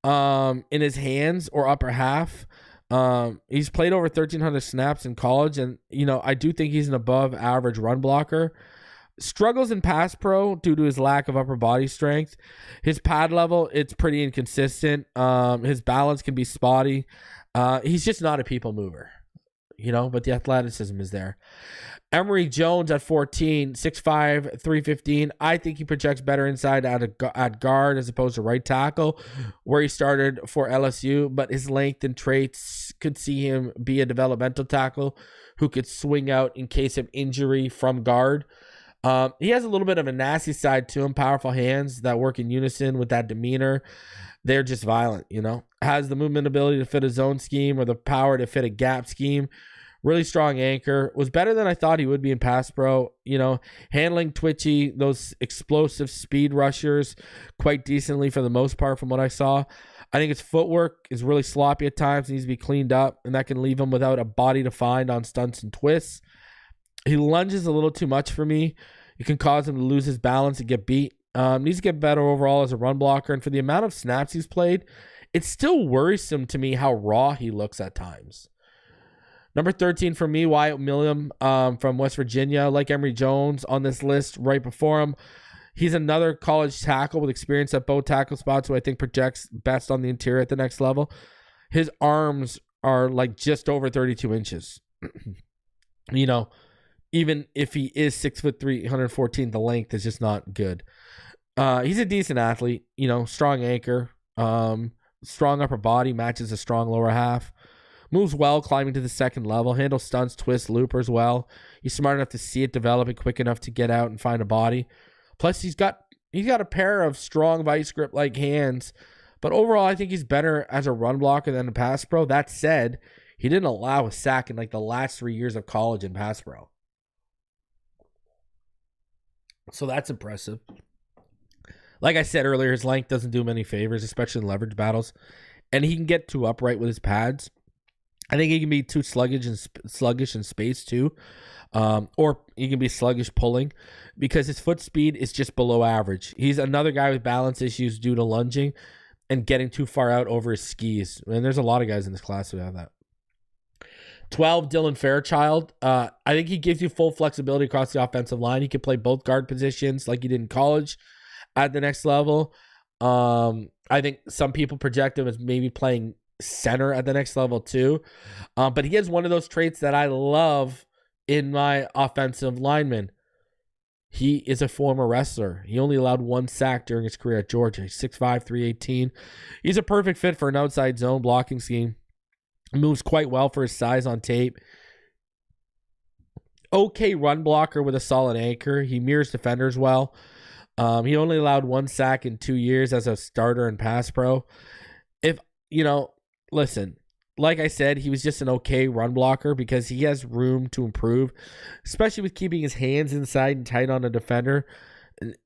in his hands or upper half. He's played over 1,300 snaps in college, and, I do think he's an above average run blocker. Struggles in pass pro due to his lack of upper body strength. His pad level, it's pretty inconsistent. His balance can be spotty. He's just not a people mover, but the athleticism is there. Emory Jones at 14, 6'5", 315. I think he projects better inside at guard as opposed to right tackle, where he started for LSU, but his length and traits could see him be a developmental tackle who could swing out in case of injury from guard. He has a little bit of a nasty side to him, powerful hands that work in unison with that demeanor. They're just violent, Has the movement ability to fit a zone scheme or the power to fit a gap scheme. Really strong anchor. Was better than I thought he would be in pass pro. Handling twitchy, those explosive speed rushers quite decently for the most part from what I saw. I think his footwork is really sloppy at times. Needs to be cleaned up, and that can leave him without a body to find on stunts and twists. He lunges a little too much for me. It can cause him to lose his balance and get beat. Needs to get better overall as a run blocker. And for the amount of snaps he's played, it's still worrisome to me how raw he looks at times. Number 13 for me, Wyatt Millam from West Virginia. Like Emory Jones on this list right before him. He's another college tackle with experience at both tackle spots who I think projects best on the interior at the next level. His arms are like just over 32 inches. Even if he is 6'3", 114, the length is just not good. He's a decent athlete, strong anchor, strong upper body, matches a strong lower half. Moves well, climbing to the second level. Handles stunts, twists, loopers well. He's smart enough to see it developing quick enough to get out and find a body. Plus, he's got a pair of strong vice grip like hands. But overall, I think he's better as a run blocker than a pass pro. That said, he didn't allow a sack in like the last 3 years of college in pass pro. So that's impressive. Like I said earlier, his length doesn't do him any favors, especially in leverage battles. And he can get too upright with his pads. I think he can be too sluggish in space too. Or he can be sluggish pulling because his foot speed is just below average. He's another guy with balance issues due to lunging and getting too far out over his skis. And there's a lot of guys in this class who have that. 12, Dylan Fairchild. I think he gives you full flexibility across the offensive line. He can play both guard positions like he did in college at the next level. I think some people project him as maybe playing center at the next level too. But he has one of those traits that I love in my offensive lineman. He is a former wrestler. He only allowed one sack during his career at Georgia. He's 6'5", 318. He's a perfect fit for an outside zone blocking scheme. Moves quite well for his size on tape. Okay run blocker with a solid anchor. He mirrors defenders well. He only allowed one sack in 2 years as a starter in pass pro. Listen, like I said, he was just an okay run blocker because he has room to improve, especially with keeping his hands inside and tight on a defender.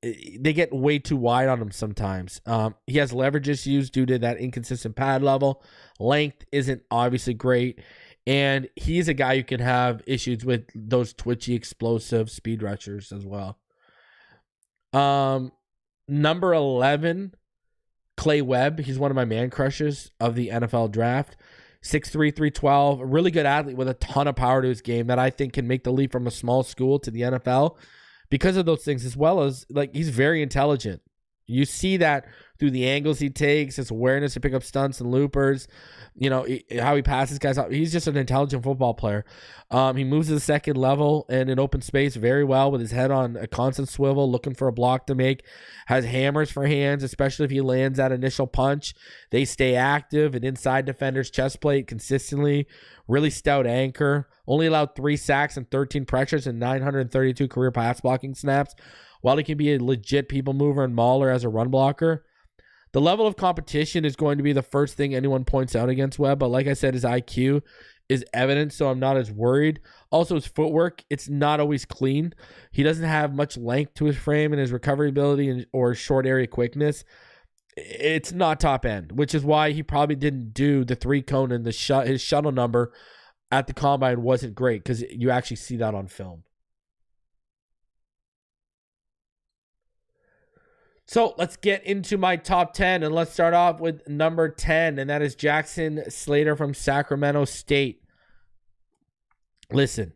They get way too wide on him sometimes. He has leverage issues due to that inconsistent pad level. Length isn't obviously great. And he's a guy who can have issues with those twitchy, explosive speed rushers as well. Number 11, Clay Webb. He's one of my man crushes of the NFL draft. 6'3", 312. A really good athlete with a ton of power to his game that I think can make the leap from a small school to the NFL because of those things, as well as, like, he's very intelligent. You see that through the angles he takes, his awareness to pick up stunts and loopers, how he passes guys out. He's just an intelligent football player. He moves to the second level and in open space very well with his head on a constant swivel, looking for a block to make. Has hammers for hands, especially if he lands that initial punch. They stay active and inside defenders' chest plate consistently. Really stout anchor. Only allowed 3 sacks and 13 pressures and 932 career pass blocking snaps. While he can be a legit people mover and mauler as a run blocker, the level of competition is going to be the first thing anyone points out against Webb. But like I said, his IQ is evident, so I'm not as worried. Also, his footwork, it's not always clean. He doesn't have much length to his frame, and his recovery ability or short area quickness, it's not top end, which is why he probably didn't do the 3-cone, and his shuttle number at the combine wasn't great because you actually see that on film. So let's get into my top 10, and let's start off with number 10, and that is Jackson Slater from Sacramento State. Listen,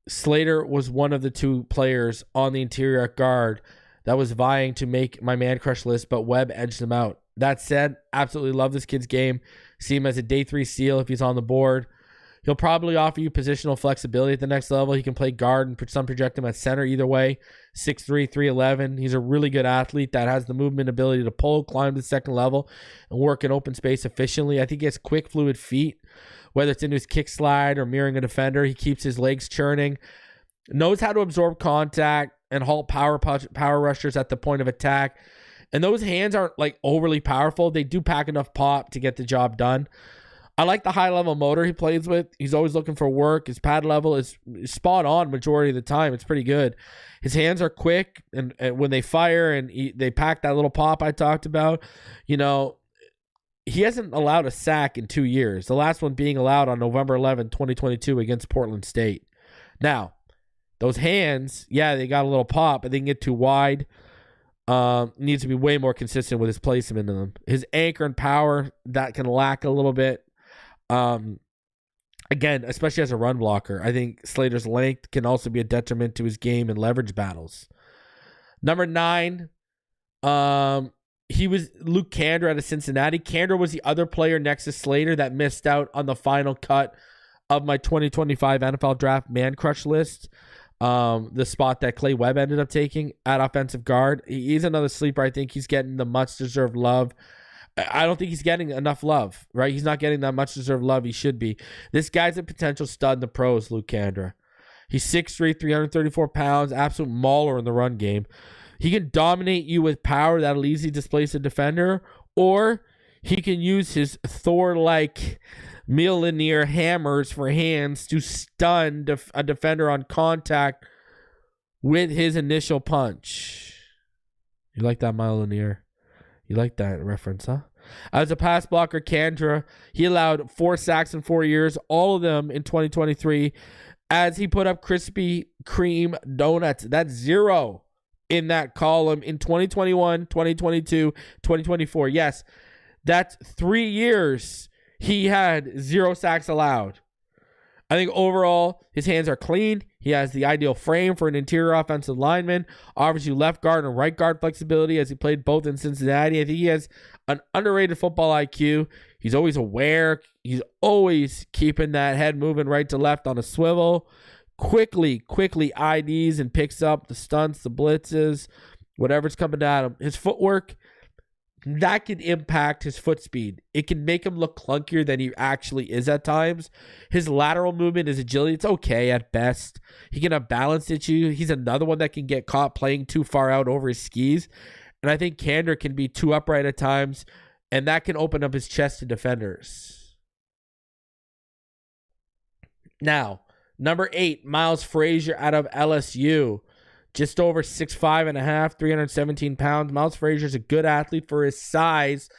Slater was one of the 2 players on the interior at guard that was vying to make my man crush list, but Webb edged him out. That said, absolutely love this kid's game. See him as a day 3 seal if he's on the board. He'll probably offer you positional flexibility at the next level. He can play guard and some project him at center either way. 6'3", 311. He's a really good athlete that has the movement ability to pull, climb to the second level, and work in open space efficiently. I think he has quick, fluid feet, whether it's into his kick slide or mirroring a defender. He keeps his legs churning, knows how to absorb contact and halt power rushers at the point of attack. And those hands aren't like overly powerful. They do pack enough pop to get the job done. I like the high-level motor he plays with. He's always looking for work. His pad level is spot on majority of the time. It's pretty good. His hands are quick, and when they fire and they pack that little pop I talked about, he hasn't allowed a sack in 2 years. The last one being allowed on November 11, 2022 against Portland State. Now, those hands, yeah, they got a little pop, but they can get too wide. Needs to be way more consistent with his placement in them. His anchor and power, that can lack a little bit. Again, especially as a run blocker, I think Slater's length can also be a detriment to his game in leverage battles. Number 9, he was Luke Kandra out of Cincinnati. Kandra was the other player next to Slater that missed out on the final cut of my 2025 NFL Draft Man Crush list. The spot that Clay Webb ended up taking at offensive guard. He's another sleeper. I think he's getting the much-deserved love. I don't think he's getting enough love, right? He's not getting that much-deserved love he should be. This guy's a potential stud in the pros, Luke Kandra. He's 6'3", 334 pounds, absolute mauler in the run game. He can dominate you with power that'll easily displace a defender, or he can use his Thor-like Mjolnir hammers for hands to stun a defender on contact with his initial punch. You like that, Mjolnir? You like that reference, huh? As a pass blocker, Kandra, he allowed 4 sacks in 4 years, all of them in 2023, as he put up Krispy Kreme donuts. That's 0 in that column in 2021, 2022, 2024. Yes, that's 3 years he had 0 sacks allowed. I think overall, his hands are clean. He has the ideal frame for an interior offensive lineman. Offers you left guard and right guard flexibility as he played both in Cincinnati. I think he has an underrated football IQ. He's always aware. He's always keeping that head moving right to left on a swivel. Quickly IDs and picks up the stunts, the blitzes, whatever's coming at him. His footwork, that can impact his foot speed. It can make him look clunkier than he actually is at times. His lateral movement, his agility, it's okay at best. He can have balance issues. He's another one that can get caught playing too far out over his skis. And I think Kandra can be too upright at times, and that can open up his chest to defenders. Now, number 8, Miles Frazier out of LSU. Just over 6'5.5", 317 pounds. Miles Frazier is a good athlete for his size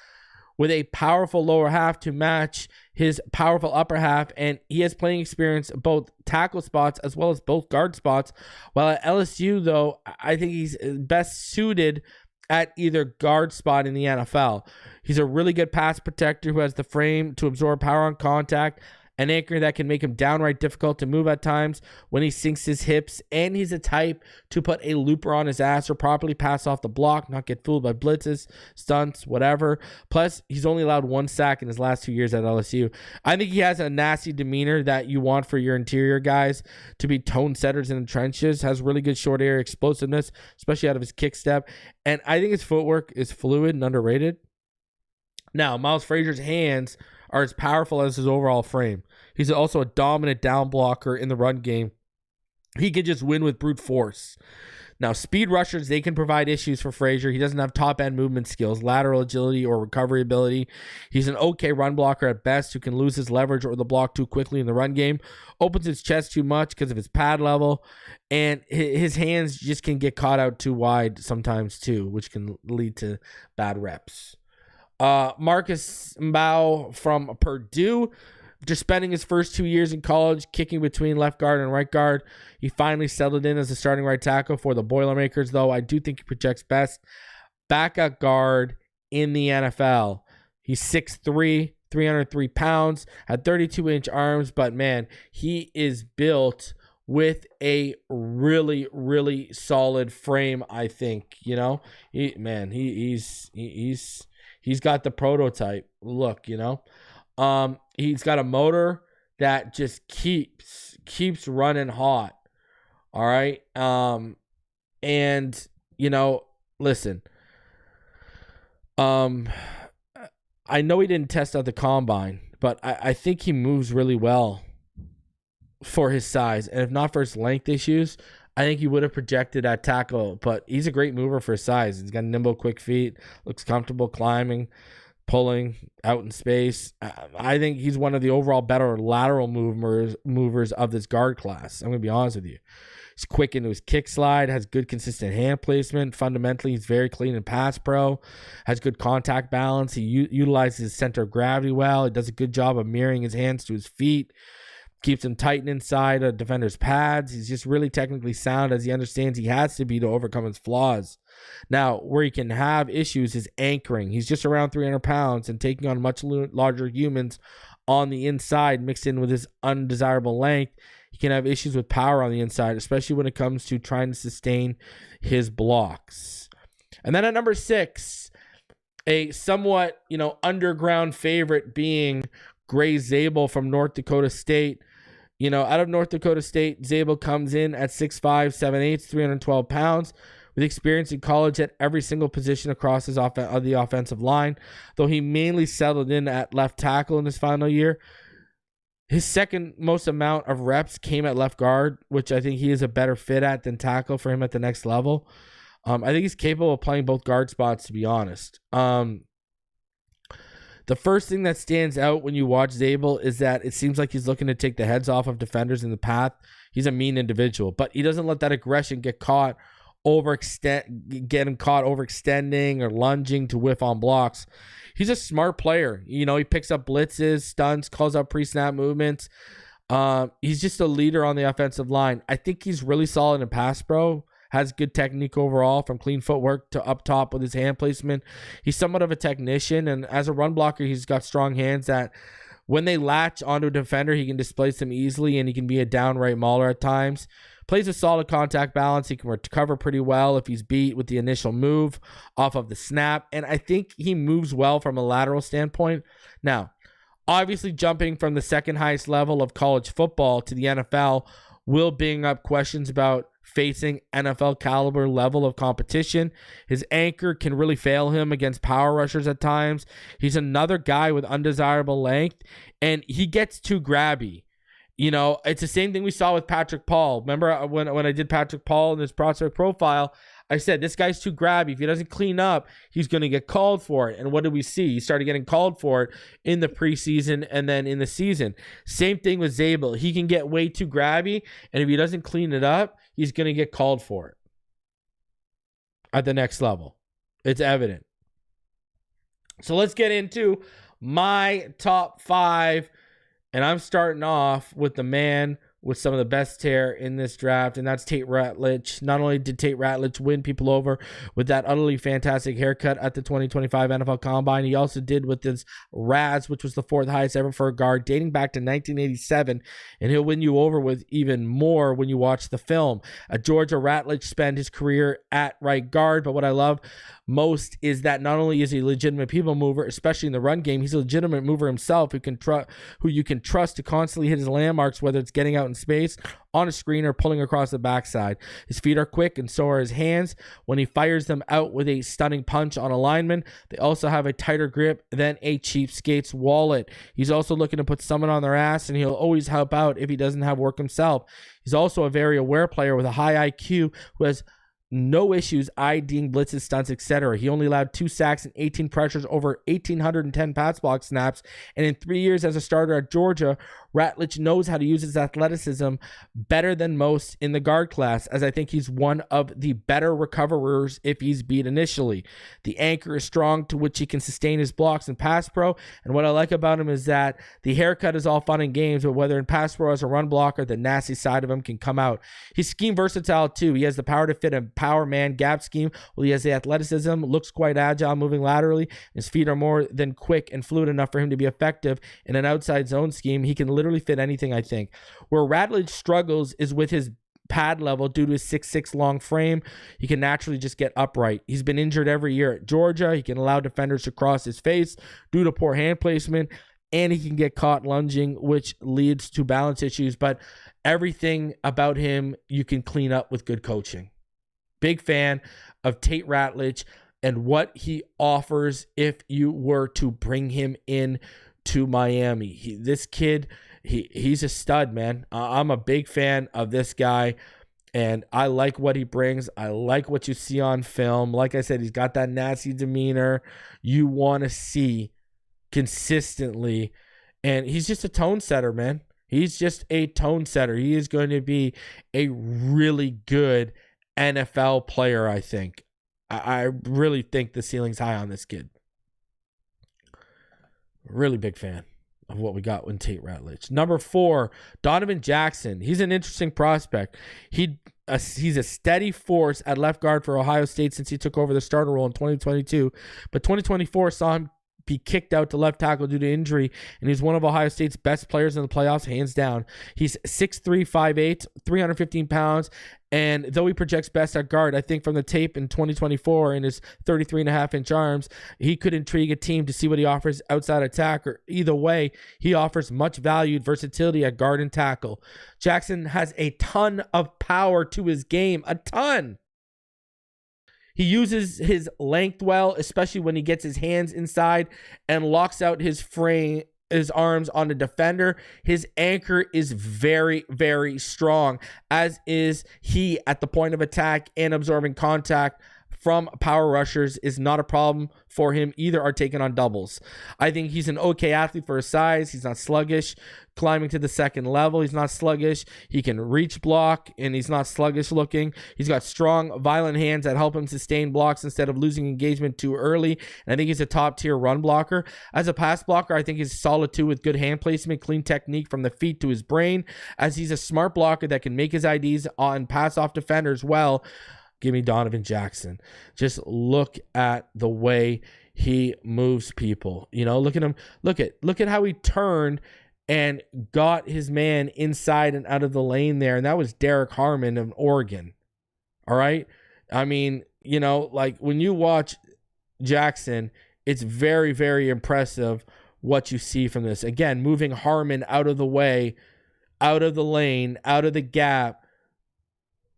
with a powerful lower half to match his powerful upper half. And he has playing experience at both tackle spots as well as both guard spots. While at LSU, though, I think he's best suited at either guard spot in the NFL. He's a really good pass protector who has the frame to absorb power on contact an anchor that can make him downright difficult to move at times when he sinks his hips, and he's a type to put a looper on his ass or properly pass off the block, not get fooled by blitzes, stunts, whatever. Plus, he's only allowed 1 sack in his last 2 years at LSU. I think he has a nasty demeanor that you want for your interior guys to be tone setters in the trenches, has really good short area explosiveness, especially out of his kick step, and I think his footwork is fluid and underrated. Now, Miles Frazier's hands are as powerful as his overall frame. He's also a dominant down blocker in the run game. He can just win with brute force. Now, speed rushers, they can provide issues for Frazier. He doesn't have top-end movement skills, lateral agility, or recovery ability. He's an okay run blocker at best who can lose his leverage or the block too quickly in the run game, opens his chest too much because of his pad level, and his hands just can get caught out too wide sometimes too, which can lead to bad reps. Marcus Mbao from Purdue, just spending his first 2 years in college kicking between left guard and right guard. He finally settled in as a starting right tackle for the Boilermakers, though I do think he projects best back at guard in the NFL. He's 6'3", 303 pounds, had 32-inch arms, but man, he is built with a really, really solid frame, I think. You know, he's got the prototype look, you know. He's got a motor that just keeps running hot. All right. And you know, listen, I know he didn't test out the combine, but I think he moves really well for his size. And if not for his length issues, I think he would have projected at tackle, but he's a great mover for his size. He's got nimble, quick feet, looks comfortable climbing, pulling out in space. I think he's one of the overall better lateral movers of this guard class. I'm going to be honest with you. He's quick into his kick slide, has good consistent hand placement. Fundamentally, he's very clean and pass pro, has good contact balance. He utilizes his center of gravity well. He does a good job of mirroring his hands to his feet, keeps him tight and inside a defender's pads. He's just really technically sound, as he understands he has to be to overcome his flaws. Now, where he can have issues is anchoring. He's just around 300 pounds and taking on much larger humans on the inside, mixed in with his undesirable length. He can have issues with power on the inside, especially when it comes to trying to sustain his blocks. And then at number 6, a somewhat, underground favorite being Gray Zabel from North Dakota State. Out of North Dakota State, Zabel comes in at 6'5", 7'8", 312 pounds, with experience in college at every single position across the offensive line, though he mainly settled in at left tackle in his final year. His second most amount of reps came at left guard, which I think he is a better fit at than tackle for him at the next level. I think he's capable of playing both guard spots, to be honest. The first thing that stands out when you watch Zabel is that it seems like he's looking to take the heads off of defenders in the path. He's a mean individual, but he doesn't let that aggression get him caught overextending or lunging to whiff on blocks. He's a smart player. He picks up blitzes, stunts, calls out pre-snap movements. He's just a leader on the offensive line. I think he's really solid in pass pro. Has good technique overall, from clean footwork to up top with his hand placement. He's somewhat of a technician, and as a run blocker, he's got strong hands that when they latch onto a defender, he can displace them easily, and he can be a downright mauler at times. Plays with solid contact balance. He can recover pretty well if he's beat with the initial move off of the snap, and I think he moves well from a lateral standpoint. Now, obviously, jumping from the second highest level of college football to the NFL will bring up questions about facing NFL caliber level of competition. His anchor can really fail him against power rushers at times. He's another guy with undesirable length, and he gets too grabby. It's the same thing we saw with Patrick Paul. Remember when I did Patrick Paul in his prospect profile, I said, this guy's too grabby. If he doesn't clean up, he's going to get called for it. And what did we see? He started getting called for it in the preseason and then in the season. Same thing with Zabel. He can get way too grabby, and if he doesn't clean it up, he's going to get called for it at the next level. It's evident. So let's get into my top 5, and I'm starting off with the man with some of the best hair in this draft, and that's Tate Ratledge. Not only did Tate Ratledge win people over with that utterly fantastic haircut at the 2025 NFL Combine, he also did with his Raz, which was the 4th highest ever for a guard, dating back to 1987, and he'll win you over with even more when you watch the film. At Georgia, Ratledge spent his career at right guard, but what I love most is that not only is he a legitimate people mover, especially in the run game, he's a legitimate mover himself who you can trust to constantly hit his landmarks, whether it's getting out in space, on a screen, or pulling across the backside. His feet are quick, and so are his hands. When he fires them out with a stunning punch on a lineman, they also have a tighter grip than a cheapskate's wallet. He's also looking to put someone on their ass, and he'll always help out if he doesn't have work himself. He's also a very aware player with a high IQ who has no issues IDing blitzes, stunts, etc. He only allowed 2 sacks and 18 pressures over 1,810 pass block snaps. And in 3 years as a starter at Georgia, Ratledge knows how to use his athleticism better than most in the guard class, as I think he's one of the better recoverers if he's beat initially. The anchor is strong, to which he can sustain his blocks in pass pro. And what I like about him is that the haircut is all fun and games, but whether in pass pro as a run blocker, the nasty side of him can come out. He's scheme versatile too. He has the power to fit a power man gap scheme. Well, he has the athleticism, looks quite agile, moving laterally. His feet are more than quick and fluid enough for him to be effective in an outside zone scheme. He can literally fit anything, I think. Where Ratledge struggles is with his pad level due to his 6'6" long frame. He can naturally just get upright. He's been injured every year at Georgia. He can allow defenders to cross his face due to poor hand placement, and he can get caught lunging, which leads to balance issues. But everything about him you can clean up with good coaching. Big fan of Tate Ratledge and what he offers if you were to bring him in to Miami. This kid, he's a stud, man. I'm a big fan of this guy, and I like what he brings. I like what you see on film. Like I said, he's got that nasty demeanor you want to see consistently, and he's just a tone setter, man. He's just a tone setter. He is going to be a really good NFL player, I think. I really think the ceiling's high on this kid. Really big fan of what we got with Tate Ratledge. Number 4, Donovan Jackson. He's an interesting prospect. He's a steady force at left guard for Ohio State since he took over the starter role in 2022. But 2024 saw him be kicked out to left tackle due to injury, and he's one of Ohio State's best players in the playoffs, hands down. He's 6'3", 5'8", 315 pounds, and though he projects best at guard, I think from the tape in 2024 in his 33.5-inch arms, he could intrigue a team to see what he offers outside attack, or either way, he offers much valued versatility at guard and tackle. Jackson has a ton of power to his game, a ton. He uses his length well, especially when he gets his hands inside and locks out his arms on the defender. His anchor is very, very strong, as is he at the point of attack, and absorbing contact from power rushers is not a problem for him. Either are taken on doubles. I think he's an okay athlete for his size. He's not sluggish. Climbing to the second level, he's not sluggish. He can reach block, and he's not sluggish looking. He's got strong, violent hands that help him sustain blocks instead of losing engagement too early. And I think he's a top-tier run blocker. As a pass blocker, I think he's solid too, with good hand placement, clean technique from the feet to his brain, as he's a smart blocker that can make his IDs on pass-off defenders well. Give me Donovan Jackson. Just look at the way he moves people. You know, look at him. Look at how he turned and got his man inside and out of the lane there. And that was Derek Harmon of Oregon. All right. I mean, you know, like when you watch Jackson, it's very, very impressive what you see from this. Again, moving Harmon out of the way, out of the lane, out of the gap,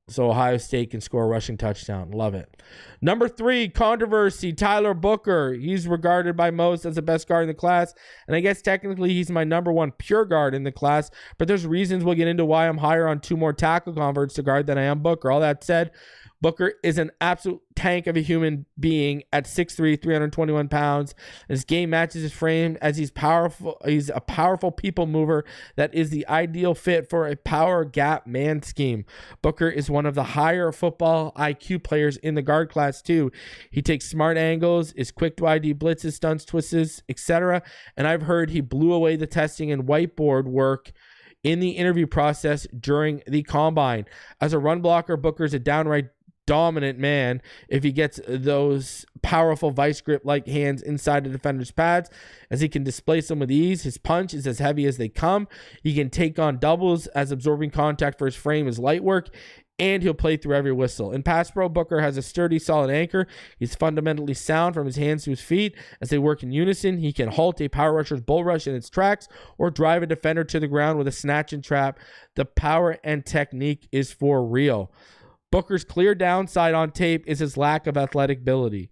so Ohio State can score a rushing touchdown. Love it. Number 3, controversy, Tyler Booker. He's regarded by most as the best guard in the class, and I guess technically he's my number 1 pure guard in the class, but there's reasons we'll get into why I'm higher on 2 more tackle converts to guard than I am Booker. All that said, Booker is an absolute tank of a human being at 6'3", 321 pounds. His game matches his frame, as he's powerful. He's a powerful people mover that is the ideal fit for a power gap man scheme. Booker is one of the higher football IQ players in the guard class too. He takes smart angles, is quick to ID blitzes, stunts, twists, etc. And I've heard he blew away the testing and whiteboard work in the interview process during the combine. As a run blocker, Booker's a downright dominant man if he gets those powerful vice grip like hands inside the defender's pads, as he can displace them with ease. His punch is as heavy as they come. He can take on doubles, as absorbing contact for his frame is light work, and he'll play through every whistle. In pass pro, Booker has a sturdy, solid anchor. He's fundamentally sound from his hands to his feet as they work in unison. He can halt a power rusher's bull rush in its tracks or drive a defender to the ground with a snatch and trap. The power and technique is for real. Booker's clear downside on tape is his lack of athletic ability.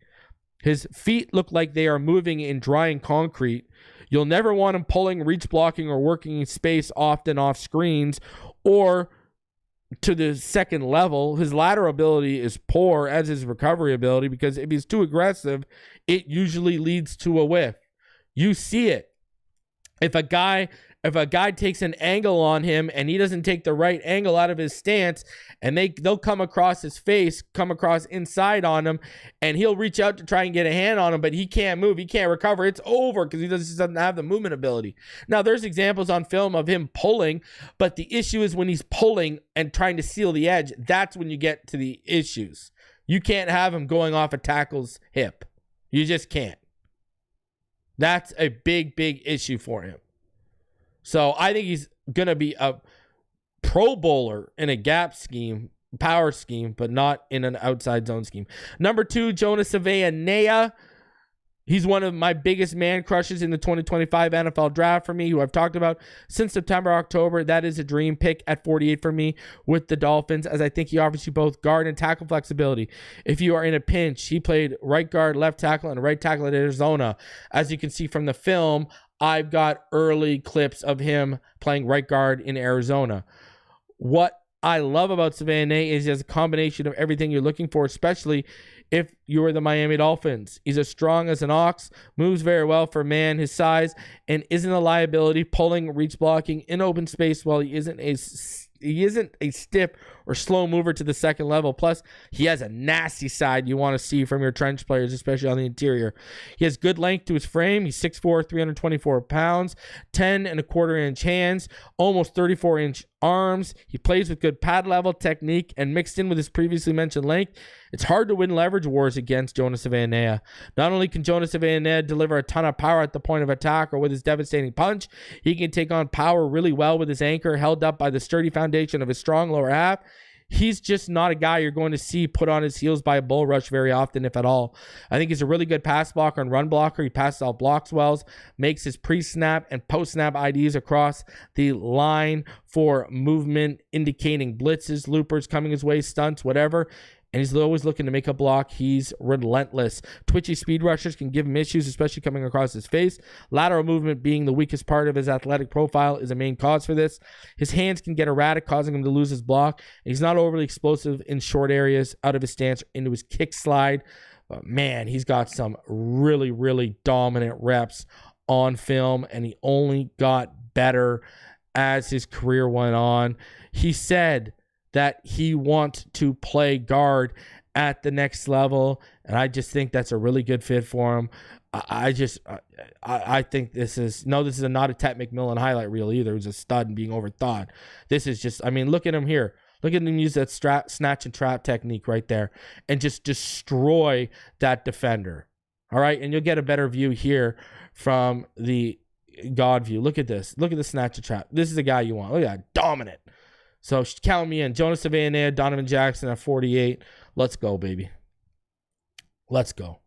His feet look like they are moving in drying concrete. You'll never want him pulling, reach blocking, or working in space often off screens or to the second level. His lateral ability is poor, as his recovery ability, because if he's too aggressive, it usually leads to a whiff. You see it. If a guy takes an angle on him and he doesn't take the right angle out of his stance, and they'll come across his face, come across inside on him, and he'll reach out to try and get a hand on him, but he can't move, he can't recover. It's over because he doesn't have the movement ability. Now, there's examples on film of him pulling, but the issue is when he's pulling and trying to seal the edge, that's when you get to the issues. You can't have him going off a tackle's hip. You just can't. That's a big, big issue for him. So I think he's going to be a pro bowler in a gap scheme, power scheme, but not in an outside zone scheme. Number 2, Jonas Savaiinaea. He's one of my biggest man crushes in the 2025 NFL draft for me, who I've talked about since September, October. That is a dream pick at 48 for me with the Dolphins, as I think he offers you both guard and tackle flexibility. If you are in a pinch, he played right guard, left tackle, and right tackle at Arizona. As you can see from the film, I've got early clips of him playing right guard in Arizona. What I love about Savaiinaea is he has a combination of everything you're looking for, especially if you are the Miami Dolphins. He's as strong as an ox, moves very well for a man his size, and isn't a liability pulling, reach blocking in open space while he isn't a stiff or slow mover to the second level. Plus, he has a nasty side you want to see from your trench players, especially on the interior. He has good length to his frame. He's 6'4", 324 pounds, 10.25-inch hands, almost 34-inch arms. He plays with good pad level technique, and mixed in with his previously mentioned length, it's hard to win leverage wars against Jonas Savaiinaea. Not only can Jonas Savaiinaea deliver a ton of power at the point of attack or with his devastating punch, he can take on power really well with his anchor held up by the sturdy foundation of his strong lower half. He's just not a guy you're going to see put on his heels by a bull rush very often, if at all. I think he's a really good pass blocker and run blocker. He passes out blocks well, makes his pre-snap and post-snap IDs across the line for movement, indicating blitzes, loopers coming his way, stunts, whatever. And he's always looking to make a block. He's relentless. Twitchy speed rushers can give him issues, especially coming across his face. Lateral movement, being the weakest part of his athletic profile, is a main cause for this. His hands can get erratic, causing him to lose his block. He's not overly explosive in short areas, out of his stance, into his kick slide. But man, he's got some really, really dominant reps on film, and he only got better as his career went on. He said that he wants to play guard at the next level, and I just think that's a really good fit for him. I think this is not a Ted McMillan highlight reel either. He's a stud and being overthought. This is just, I mean, look at him here. Look at him use that snatch and trap technique right there and just destroy that defender. All right, and you'll get a better view here from the God view. Look at this. Look at the snatch and trap. This is the guy you want. Look at that, dominant. So count me in. Jonas Savaiinaea, Donovan Jackson at 48. Let's go, baby. Let's go.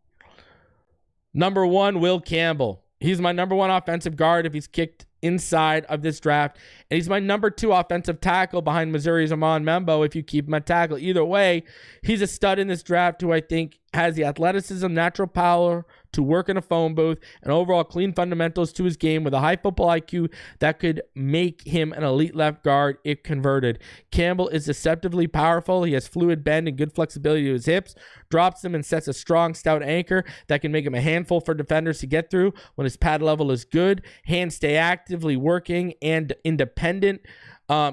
Number 1, Will Campbell. He's my number 1 offensive guard if he's kicked inside of this draft. And he's my number 2 offensive tackle behind Missouri's Amon Membo if you keep him at tackle. Either way, he's a stud in this draft who I think has the athleticism, natural power to work in a phone booth, and overall clean fundamentals to his game with a high football IQ that could make him an elite left guard if converted. Campbell is deceptively powerful. He has fluid bend and good flexibility to his hips, drops them and sets a strong, stout anchor that can make him a handful for defenders to get through when his pad level is good. Hands stay actively working and independent.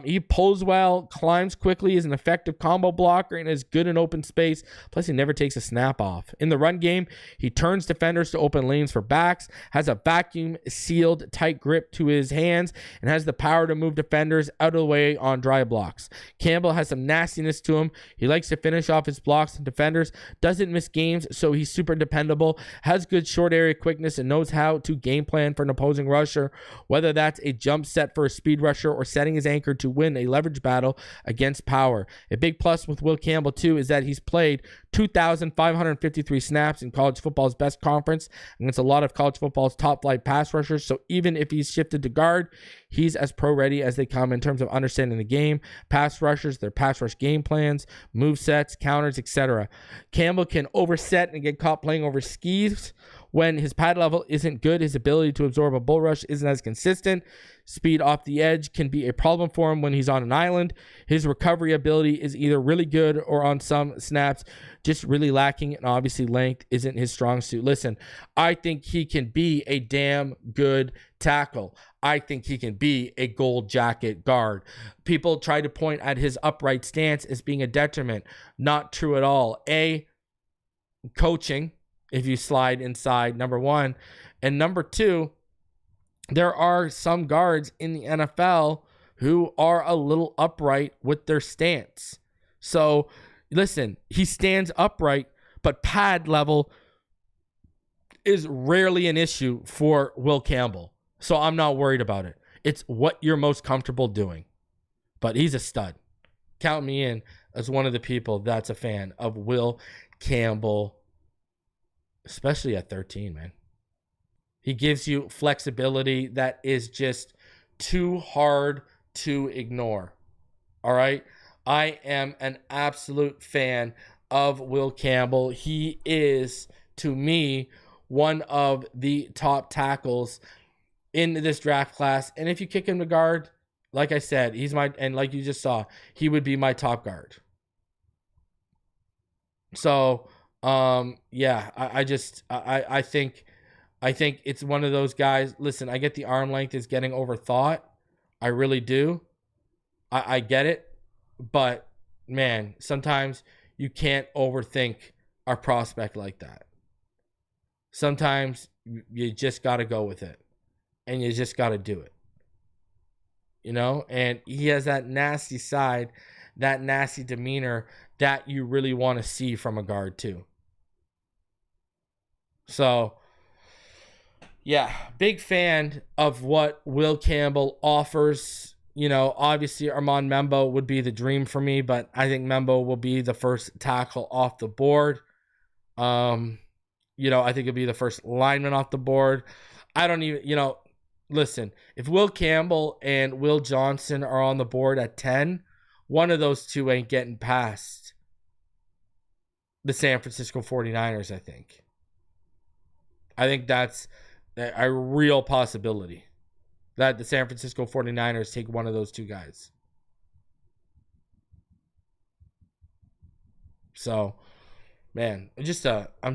He pulls well, climbs quickly, is an effective combo blocker, and is good in open space. Plus, he never takes a snap off. In the run game, he turns defenders to open lanes for backs, has a vacuum-sealed tight grip to his hands, and has the power to move defenders out of the way on dry blocks. Campbell has some nastiness to him. He likes to finish off his blocks and defenders, doesn't miss games, so he's super dependable, has good short area quickness, and knows how to game plan for an opposing rusher, whether that's a jump set for a speed rusher or setting his anchor to win a leverage battle against power. A big plus with Will Campbell, too, is that he's played 2,553 snaps in college football's best conference against a lot of college football's top-flight pass rushers, so even if he's shifted to guard, he's as pro-ready as they come in terms of understanding the game, pass rushers, their pass rush game plans, move sets, counters, etc. Campbell can overset and get caught playing over skis. When his pad level isn't good, his ability to absorb a bull rush isn't as consistent. Speed off the edge can be a problem for him when he's on an island. His recovery ability is either really good or on some snaps just really lacking, and obviously length isn't his strong suit. Listen, I think he can be a damn good tackle. I think he can be a gold jacket guard. People try to point at his upright stance as being a detriment. Not true at all. Coaching, if you slide inside, number one. And number two, there are some guards in the NFL who are a little upright with their stance. So, listen, he stands upright, but pad level is rarely an issue for Will Campbell. So I'm not worried about it. It's what you're most comfortable doing. But he's a stud. Count me in as one of the people that's a fan of Will Campbell, especially at 13, man. He gives you flexibility that is just too hard to ignore. All right? I am an absolute fan of Will Campbell. He is, to me, one of the top tackles in this draft class. And if you kick him to guard, like I said, he's my, and like you just saw, he would be my top guard. So, yeah, I think it's one of those guys. Listen, I get the arm length is getting overthought. I really do. I get it. But, man, sometimes you can't overthink our prospect like that. Sometimes you just got to go with it. And you just got to do it. You know? And he has that nasty side, that nasty demeanor that you really want to see from a guard too. So, yeah, big fan of what Will Campbell offers. You know, obviously Armand Membo would be the dream for me, but I think Membo will be the first tackle off the board. You know, I think it'll be the first lineman off the board. I don't even, you know, listen, if Will Campbell and Will Johnson are on the board at 10, one of those two ain't getting past the San Francisco 49ers, I think. I think that's a real possibility that the San Francisco 49ers take one of those two guys. So, man, I'm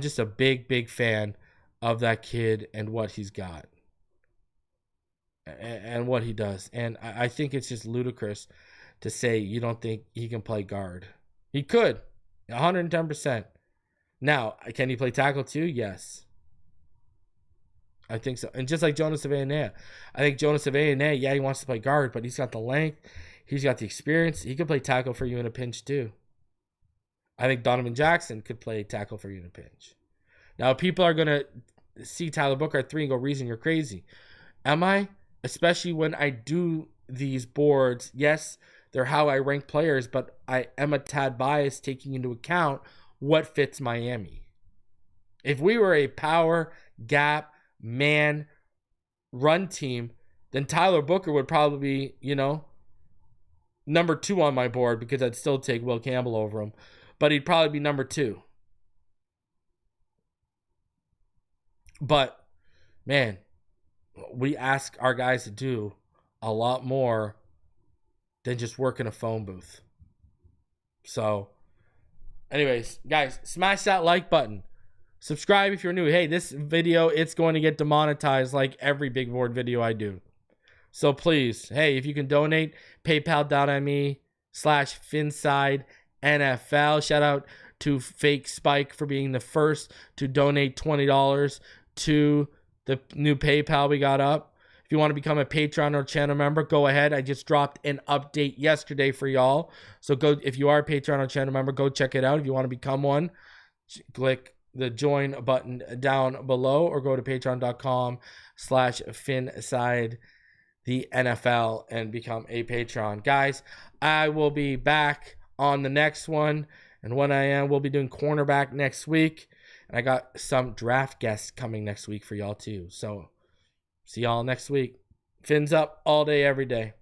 just a big fan of that kid and what he's got and what he does. And I think it's just ludicrous to say you don't think he can play guard. He could, 110%. Now, can he play tackle too? Yes. I think so. And just like Jonas Savannah, I think Jonas Savannah, yeah, he wants to play guard, but he's got the length. He's got the experience. He could play tackle for you in a pinch too. I think Donovan Jackson could play tackle for you in a pinch. Now, people are going to see Tyler Booker at 3 and go, Reason, you're crazy. Am I? Especially when I do these boards. Yes, they're how I rank players, but I am a tad biased taking into account what fits Miami. If we were a power, gap, man, run team, then Tyler Booker would probably be, you know, number 2 on my board because I'd still take Will Campbell over him. But he'd probably be number 2. But, man, we ask our guys to do a lot more than just work in a phone booth. So, anyways, guys, smash that like button. Subscribe if you're new. Hey, this video, it's going to get demonetized like every big board video I do. So please, hey, if you can donate, PayPal.me/Phinside NFL. Shout out to Fake Spike for being the first to donate $20 to the new PayPal we got up. If you want to become a Patreon or channel member, go ahead. I just dropped an update yesterday for y'all. So go, if you are a Patreon or channel member, go check it out. If you want to become one, click the join button down below or go to patreon.com/Phinside The NFL and become a Patreon. Guys, I will be back on the next one. And when I am, we'll be doing cornerback next week. And I got some draft guests coming next week for y'all too. So see y'all next week. Fins up all day, every day.